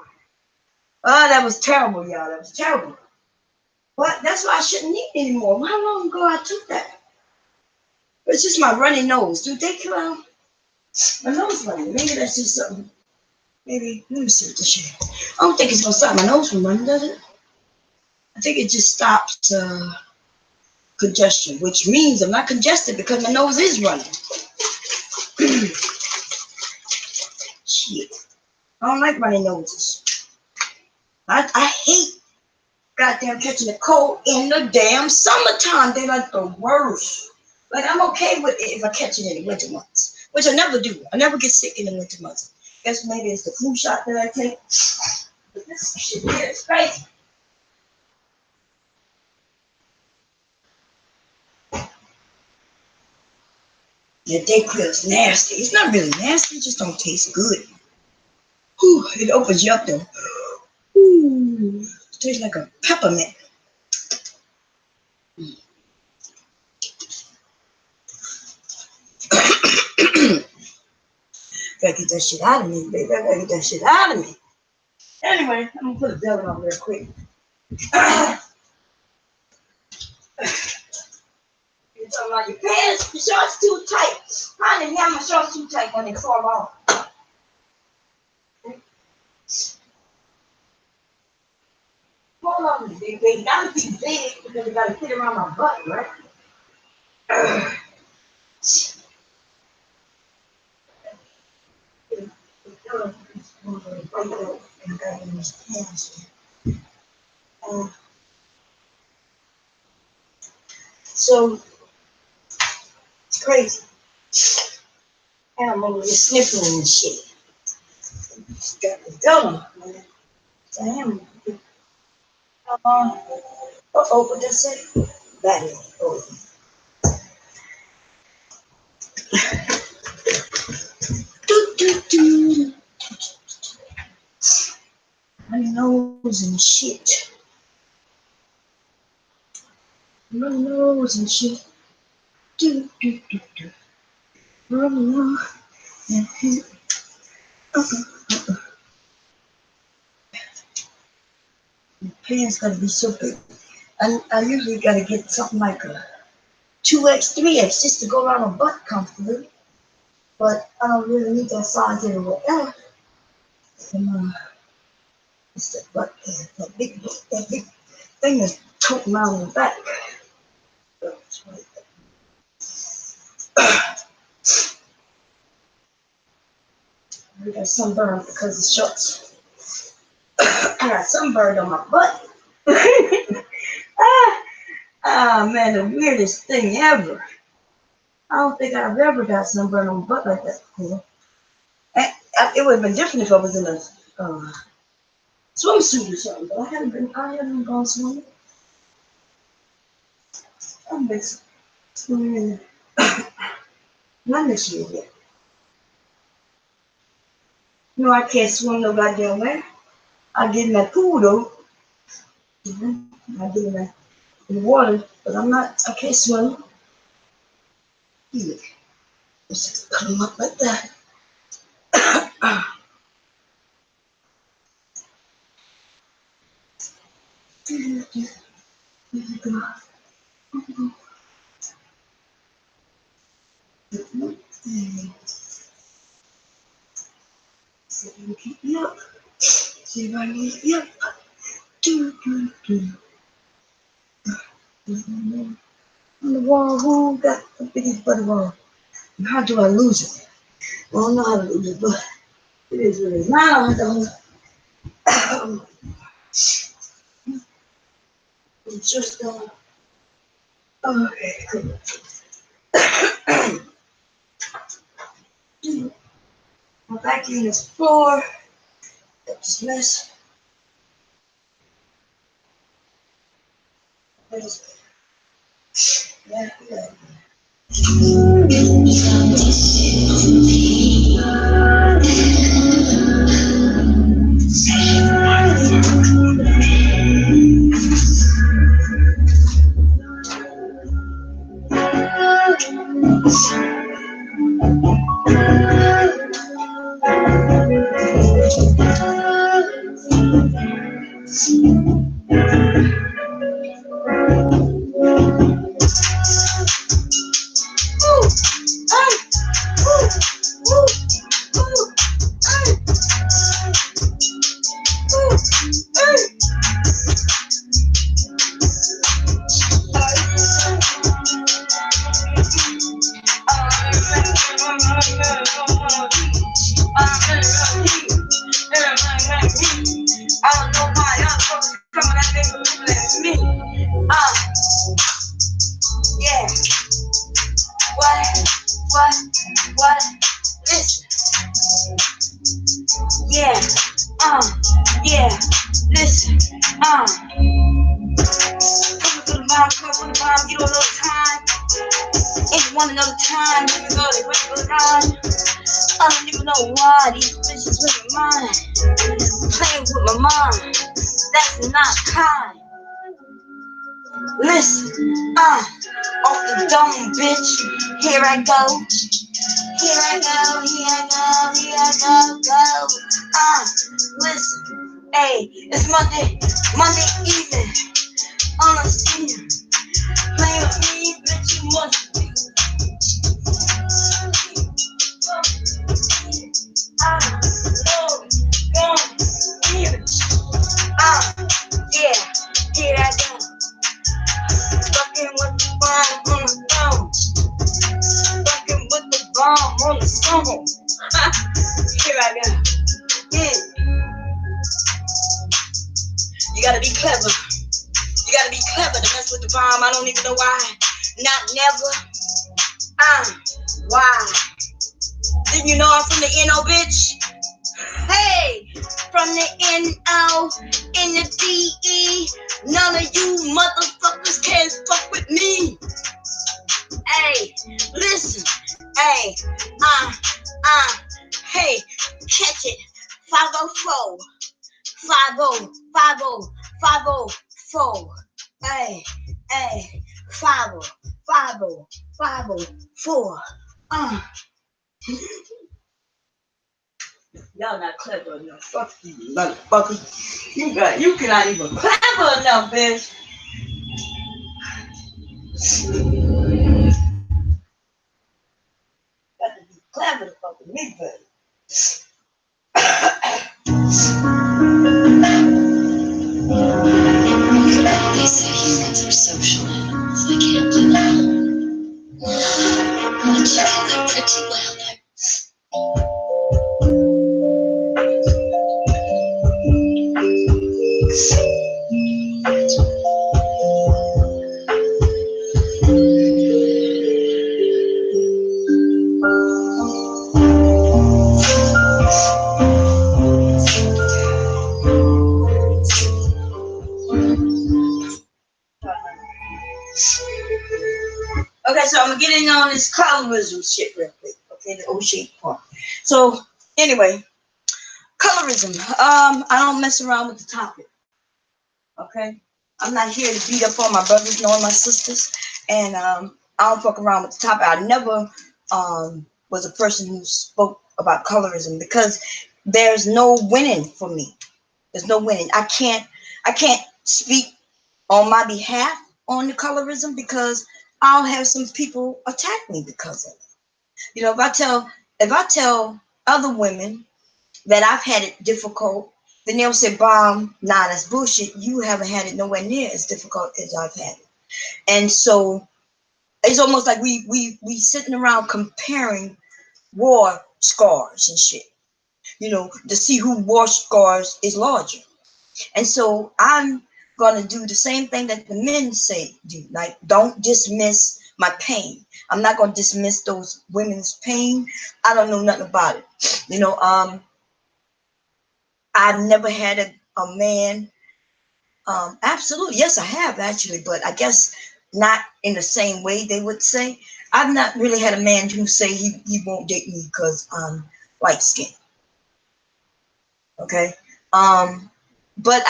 Oh, that was terrible, y'all. That was terrible. But that's why I shouldn't eat anymore. How long ago I took that? It's just my runny nose. Do Dayquil? My nose running. Maybe that's just something. Maybe. Let me see what this shit. I don't think it's gonna stop my nose from running, does it? I think it just stops congestion, which means I'm not congested because my nose is running. Shit. I don't like running noses. I hate goddamn catching a cold in the damn summertime. They're like the worst. Like, I'm okay with it if I catch it in the winter months, which I never do. I never get sick in the winter months. Guess maybe it's the flu shot that I take. But this shit here is crazy. Yeah, Dayquil is nasty. It's not really nasty. It just don't taste good. Whew, it opens you up though. Ooh, it tastes like a peppermint. Gotta get that shit out of me, baby. I gotta get that shit out of me. Anyway, I'm gonna put a belly on real quick. You're talking about your pants, your shorts too tight. I didn't have my shorts too tight when they fall off. Hold on, big baby. Gotta be big because it gotta fit around my butt, right? So it's crazy. And I'm over here sniffling and shit. Got the gum, man. Damn. Uh-oh, what that say? Battery. Oh. My nose and shit. My nose and shit. Do, do, do, do. My nose and shit. The pants gotta be so big. I usually gotta get something like a 2X, 3X just to go around my butt comfortably. But I don't really need that size anywhere else. And, it's that butt pad, that big thing that's toting around the back. That's right. I got sunburned because of shorts. I got sunburned on my butt. Man, the weirdest thing ever. I don't think I've ever got sunburned on my butt like that before. It would have been different if I was in a swimsuit or something, but I haven't gone swimming. I haven't been swimming none this year yet. You know, I can't swim no goddamn way. I get in that pool though. I get in the water, but I can't swim. Yeah. Just come up like that. See if I can keep me up. See if I can keep me up. On the wall, who got the biggest butt of all? And how do I lose it? I don't know how to lose it, but it is what it is. Now I don't. It's just okay, cool. My vacuum is floor. That's mess. Yeah. Yeah. What? Listen. Yeah. Yeah. Listen. Come to the bomb, you don't know the time. If you want to know the time, here we go, they wait for the time. I don't even know why these bitches with my mind. Playing with my mind. That's not kind. Listen, off the dome, bitch. Here I go. Here I go, here I go, here I go. Listen, hey, it's Monday evening. On a senior, playing with me, bitch, you must be. Yeah, here I go. Fucking with the bomb on the phone. Fucking with the bomb on the phone. Here I go. You gotta be clever. You gotta be clever to mess with the bomb. I don't even know why. Not never. Why? Didn't you know I'm from the NO, bitch? Hey, from the NO, in the DE. None of you motherfuckers can fuck with me. Hey, listen. Hey, hey, catch it. 504. 504. Hey, 504. Y'all not clever enough. Fuck you, motherfuckers. You cannot even clever enough, bitch. Got to be clever to fuck with me, buddy. They say humans are social animals. I can't deny. But you can live pretty well. Okay, so I'm gonna get in on this colorism shit real quick. Okay, the old shape part. So anyway, colorism. I don't mess around with the topic. Okay, I'm not here to beat up on my brothers nor my sisters, and I don't fuck around with the topic. I never was a person who spoke about colorism because there's no winning for me. There's no winning. I can't speak on my behalf on the colorism because I'll have some people attack me because of it. You know, if I tell other women that I've had it difficult, then they'll say, "Bomb, nah, that's bullshit. You haven't had it nowhere near as difficult as I've had it." And so it's almost like we sitting around comparing war scars and shit, you know, to see who war scars is larger. And so I'm gonna do the same thing that the men say do. Like, don't dismiss my pain. I'm not gonna dismiss those women's pain. I don't know nothing about it. You know, I've never had a man. Absolutely, yes, I have actually, but I guess not in the same way they would say. I've not really had a man who say he won't date me because I'm light skinned. Okay, but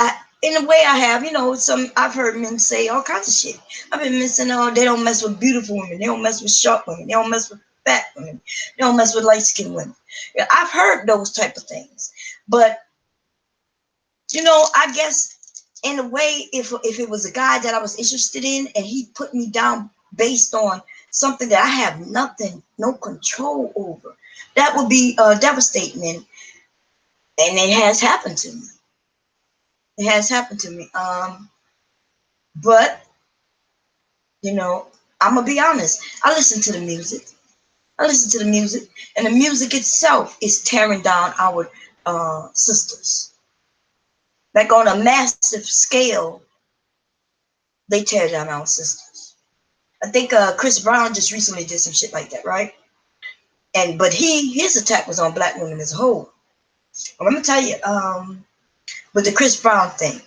in a way I have, some I've heard men say all kinds of shit. I've been missing they don't mess with beautiful women, they don't mess with short women, they don't mess with fat women, they don't mess with light skinned women. Yeah, I've heard those type of things. But I guess in a way, if it was a guy that I was interested in and he put me down based on something that I have no control over, that would be devastating, and it has happened to me. It has happened to me. But I'm gonna be honest. I listen to the music. I listen to the music, and the music itself is tearing down our sisters. Like on a massive scale, they tear down our sisters. I think Chris Brown just recently did some shit like that, right? But his attack was on black women as a whole. Well, let me tell you, with the Chris Brown thing,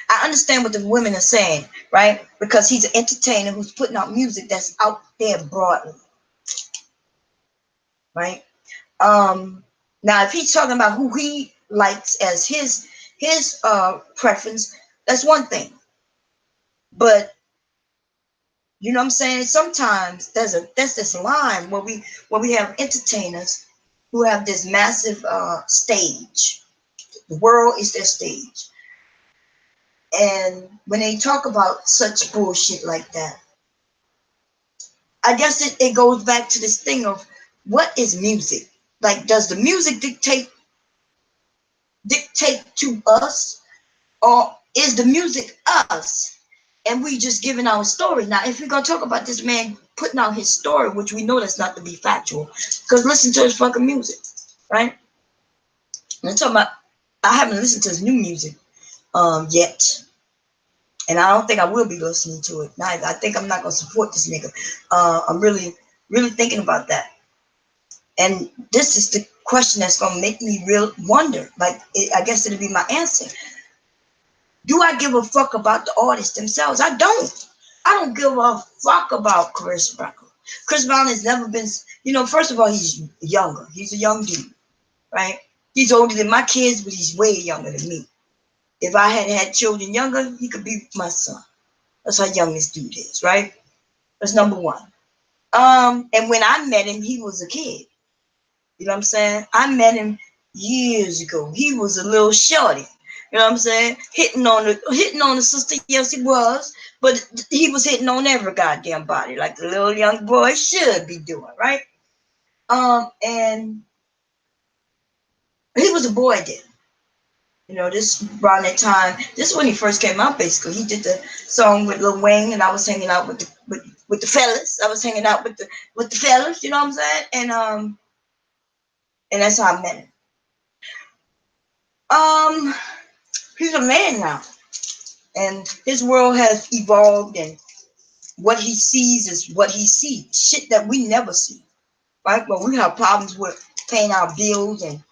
I understand what the women are saying, right? Because he's an entertainer who's putting out music that's out there broadly, right? Now, if he's talking about who he likes as his preference, that's one thing. But you know what I'm saying? Sometimes there's this line where we have entertainers who have this massive stage. The world is their stage. And when they talk about such bullshit like that, I guess it goes back to this thing of what is music? Like, does the music dictate to us, or is the music us? And we just giving our story. Now, if we're gonna talk about this man putting out his story, which we know that's not to be factual, because listen to his fucking music, right? I'm talking about. I haven't listened to his new music yet, and I don't think I will be listening to it. Now, I think I'm not gonna support this nigga. I'm really, really thinking about that, and this is the question that's gonna make me real wonder. Like, I guess it'll be my answer. Do I give a fuck about the artists themselves? I don't. I don't give a fuck about Chris Brown. Chris Brown has never been, first of all, he's younger. He's a young dude, right? He's older than my kids, but he's way younger than me. If I had children younger, he could be my son. That's how young this dude is, right? That's number one. And when I met him, he was a kid. You know what I'm saying? I met him years ago. He was a little shorty. You know what I'm saying? Hitting on the sister, yes he was, but he was hitting on every goddamn body, like the little young boy should be doing, right? And he was a boy then. This around that time, this is when he first came out. Basically, he did the song with Lil Wayne, and I was hanging out with the fellas. I was hanging out with the fellas. You know what I'm saying? And that's how I met him. He's a man now, and his world has evolved, and what he sees is what he sees. Shit that we never see, right? But we have problems with paying our bills and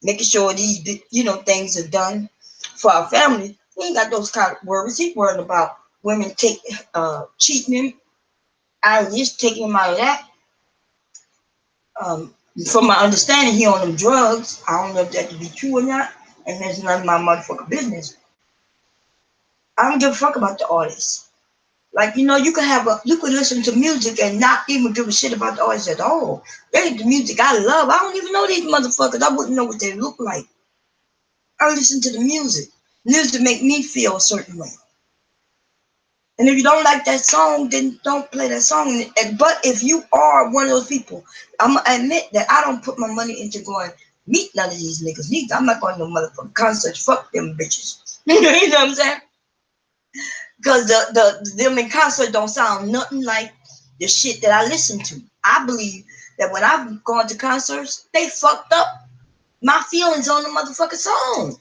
making sure these, things are done for our family. He ain't got those kind of worries. He's worried about women cheating him. I just taking him out of that. From my understanding, he on them drugs. I don't know if that to be true or not, and that's none of my motherfucking business. I don't give a fuck about the artists. Like, you could listen to music and not even give a shit about the artists at all. They the music I love. I don't even know these motherfuckers. I wouldn't know what they look like. I listen to the music. Music make me feel a certain way. And if you don't like that song, then don't play that song. But if you are one of those people, I'm gonna admit that I don't put my money into going meet none of these niggas. I'm not going to no motherfucking concerts. Fuck them bitches. You know what I'm saying? Because them in concert don't sound nothing like the shit that I listen to. I believe that when I've gone to concerts, they fucked up my feelings on the motherfucking song.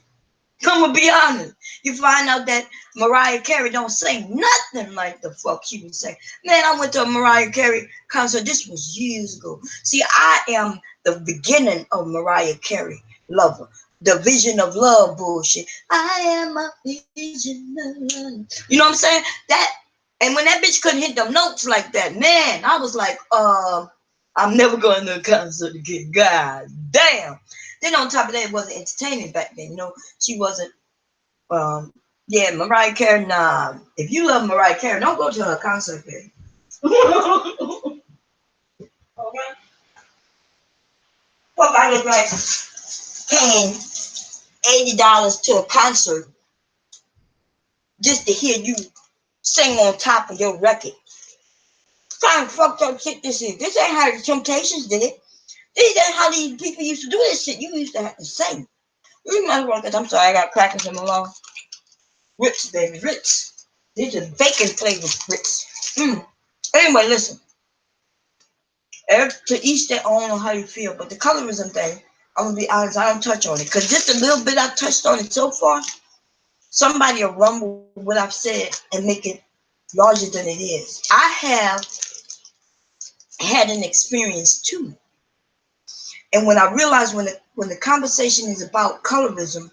I'm gonna be honest. You find out that Mariah Carey don't sing nothing like the fuck she was saying. Man, I went to a Mariah Carey concert. This was years ago. See, I am the beginning of Mariah Carey lover. The vision of love bullshit. I am a vision of love. You know what I'm saying? And when that bitch couldn't hit them notes like that, man, I was like, I'm never going to a concert again. God damn. Then on top of that, it wasn't entertaining back then. She wasn't Yeah, Mariah Carey. Nah, if you love Mariah Carey, don't go to her concert. Okay. Fuck, I look like paying $80 to a concert just to hear you sing on top of your record. What kind of fucked up shit this is? This ain't how the Temptations did it. This ain't how these people used to do this shit. You used to have to sing. You might as well get, I'm sorry, I got crackers in my mouth. Ritz, baby, Ritz. These are bacon flavored Ritz. Anyway, listen. To each their own on how you feel, but the colorism thing, I'm gonna be honest, I don't touch on it. Because just a little bit I touched on it so far, somebody will run with what I've said and make it larger than it is. I have had an experience too. And when I realized when the conversation is about colorism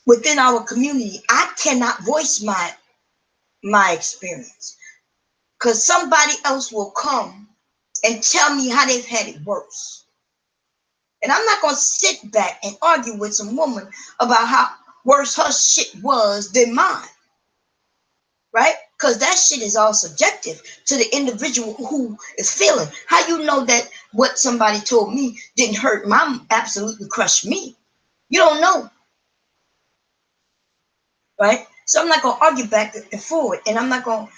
within our community, I cannot voice my experience. Because somebody else will come and tell me how they've had it worse. And I'm not going to sit back and argue with some woman about how worse her shit was than mine. Right? Because that shit is all subjective to the individual who is feeling. How you know that what somebody told me didn't hurt absolutely crush me? You don't know. Right? So I'm not gonna argue back and forward, and I'm not gonna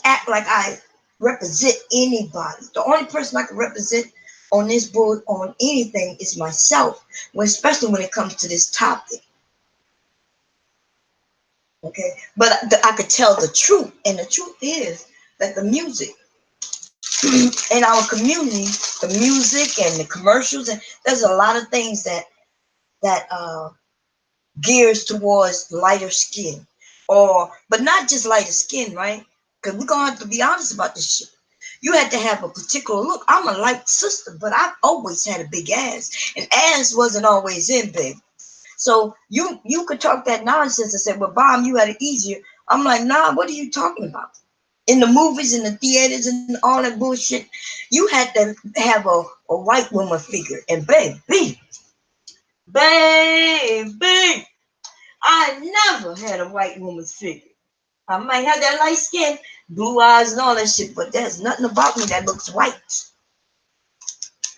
act like I represent anybody. The only person I can represent on this board on anything is myself, especially when it comes to this topic. Okay, but I could tell the truth, and the truth is that the music in our community, the music and the commercials, and there's a lot of things that gears towards lighter skin, but not just lighter skin, right? Because we're gonna have to be honest about this shit. You had to have a particular look. I'm a light sister, but I've always had a big ass, and ass wasn't always in, baby. So you could talk that nonsense and say, well, Bomb, you had it easier. I'm like, nah, what are you talking about? In the movies, in the theaters, and all that bullshit, you had to have a white woman figure. And baby, I never had a white woman's figure. I might have that light skin, blue eyes, and all that shit, but there's nothing about me that looks white.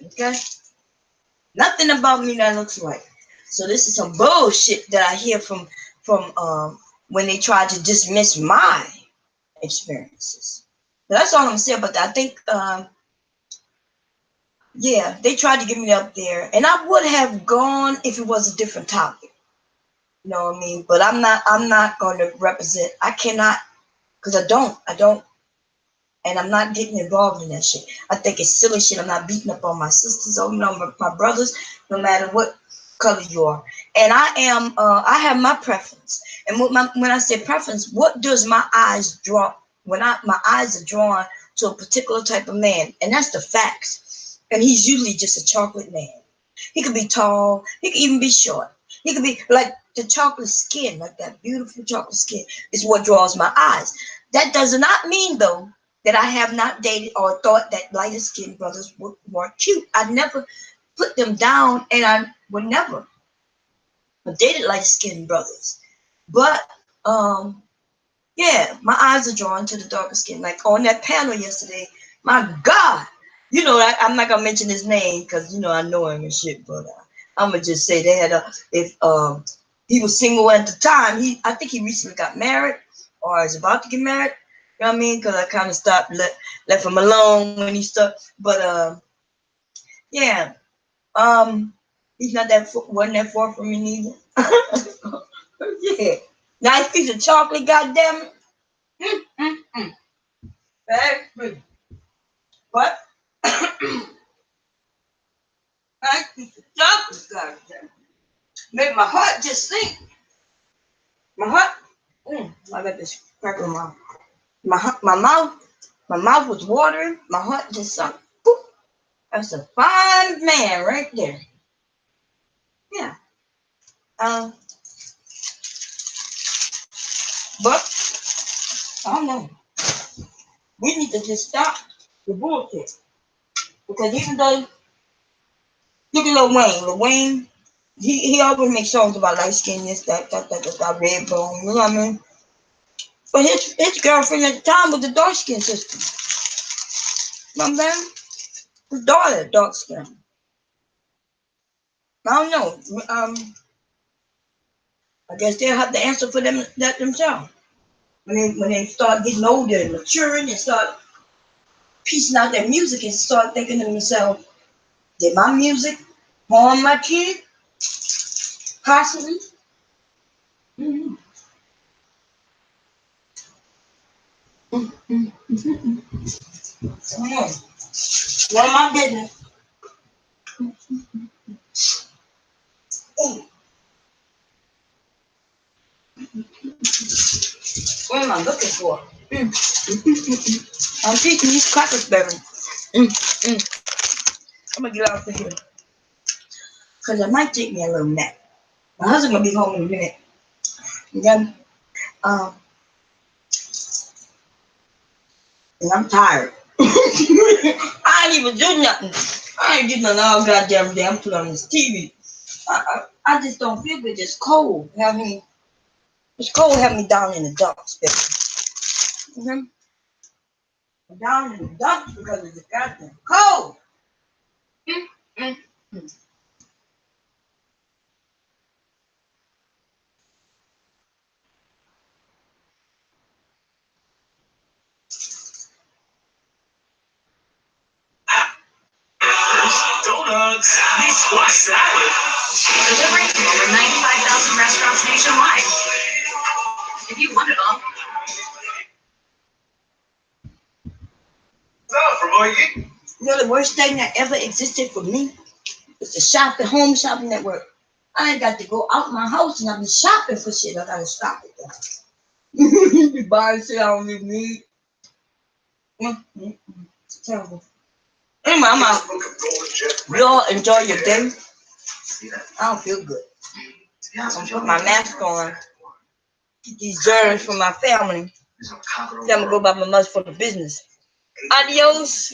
Okay? Nothing about me that looks white. So this is some bullshit that I hear from when they try to dismiss my experiences. But that's all I'm gonna say about that. I think yeah, they tried to get me up there, and I would have gone if it was a different topic. You know what I mean? But I'm not going to represent. I cannot, because I don't, and I'm not getting involved in that shit. I think it's silly shit. I'm not beating up on my sisters or my brothers, no matter what color you are. And I have my preference. And when I say preference, what does my eyes draw? When my eyes are drawn to a particular type of man, and that's the facts. And he's usually just a chocolate man. He could be tall. He could even be short. He could be like the chocolate skin, like that beautiful chocolate skin is what draws my eyes. That does not mean, though, that I have not dated or thought that lighter skinned brothers were cute. I never put them down, and I would never have dated lighter skinned brothers. But yeah, my eyes are drawn to the darker skin. Like on that panel yesterday, my God, you know, I'm not gonna mention his name because you know I know him and shit, but I'm gonna just say they had if he was single at the time. I think he recently got married or is about to get married. You know what I mean? Because I kind of stopped left him alone when he stuck. But yeah, he's not wasn't that far from me neither. Yeah, nice piece of chocolate, goddamn it. Very pretty. But nice piece of chocolate, goddamn. Make my heart just sink. My heart. I got this crack in my mouth was watering. My heart just sunk. Boop. That's a fine man right there. Yeah. But I don't know. We need to just stop the bullshit. Because even though look at Lil Wayne He always makes songs about light skin, this, that, red bone, you know what I mean? But his girlfriend at the time was the dark skin sister. You know what I'm saying? His daughter, dark skin. I don't know. I guess they'll have to answer for them that themselves. When they start getting older and maturing and start piecing out their music and start thinking to themselves, did my music harm my kid? Possibly. Mm-hmm. Mm-hmm. Come on. What my business? Oh, what am I looking for? I'm teaching these crackers better. I'm gonna get out of here because it might take me a little nap. My husband gonna be home in a minute. And then, um, and I'm tired. I ain't even do nothing. I ain't do nothing all goddamn day. I'm putting on this TV. I just don't feel good. It's cold. I mean, it's cold having me down in the dumps, baby. Mm-hmm. I'm down in the dumps because it's goddamn cold. Mm-hmm. Donuts, the squash salad. Delivering to over 95,000 restaurants nationwide. If you want it all. You know the worst thing that ever existed for me was the shopping, home shopping network. I ain't got to go out my house and I've been shopping for shit. I gotta stop it. You buy shit I don't even need. It's terrible. Anyway, I'm out. You all enjoy your day. I don't feel good. I'm gonna put my mask on. Get these germs from my family. Then I'm gonna go by my mother for the business. Adios.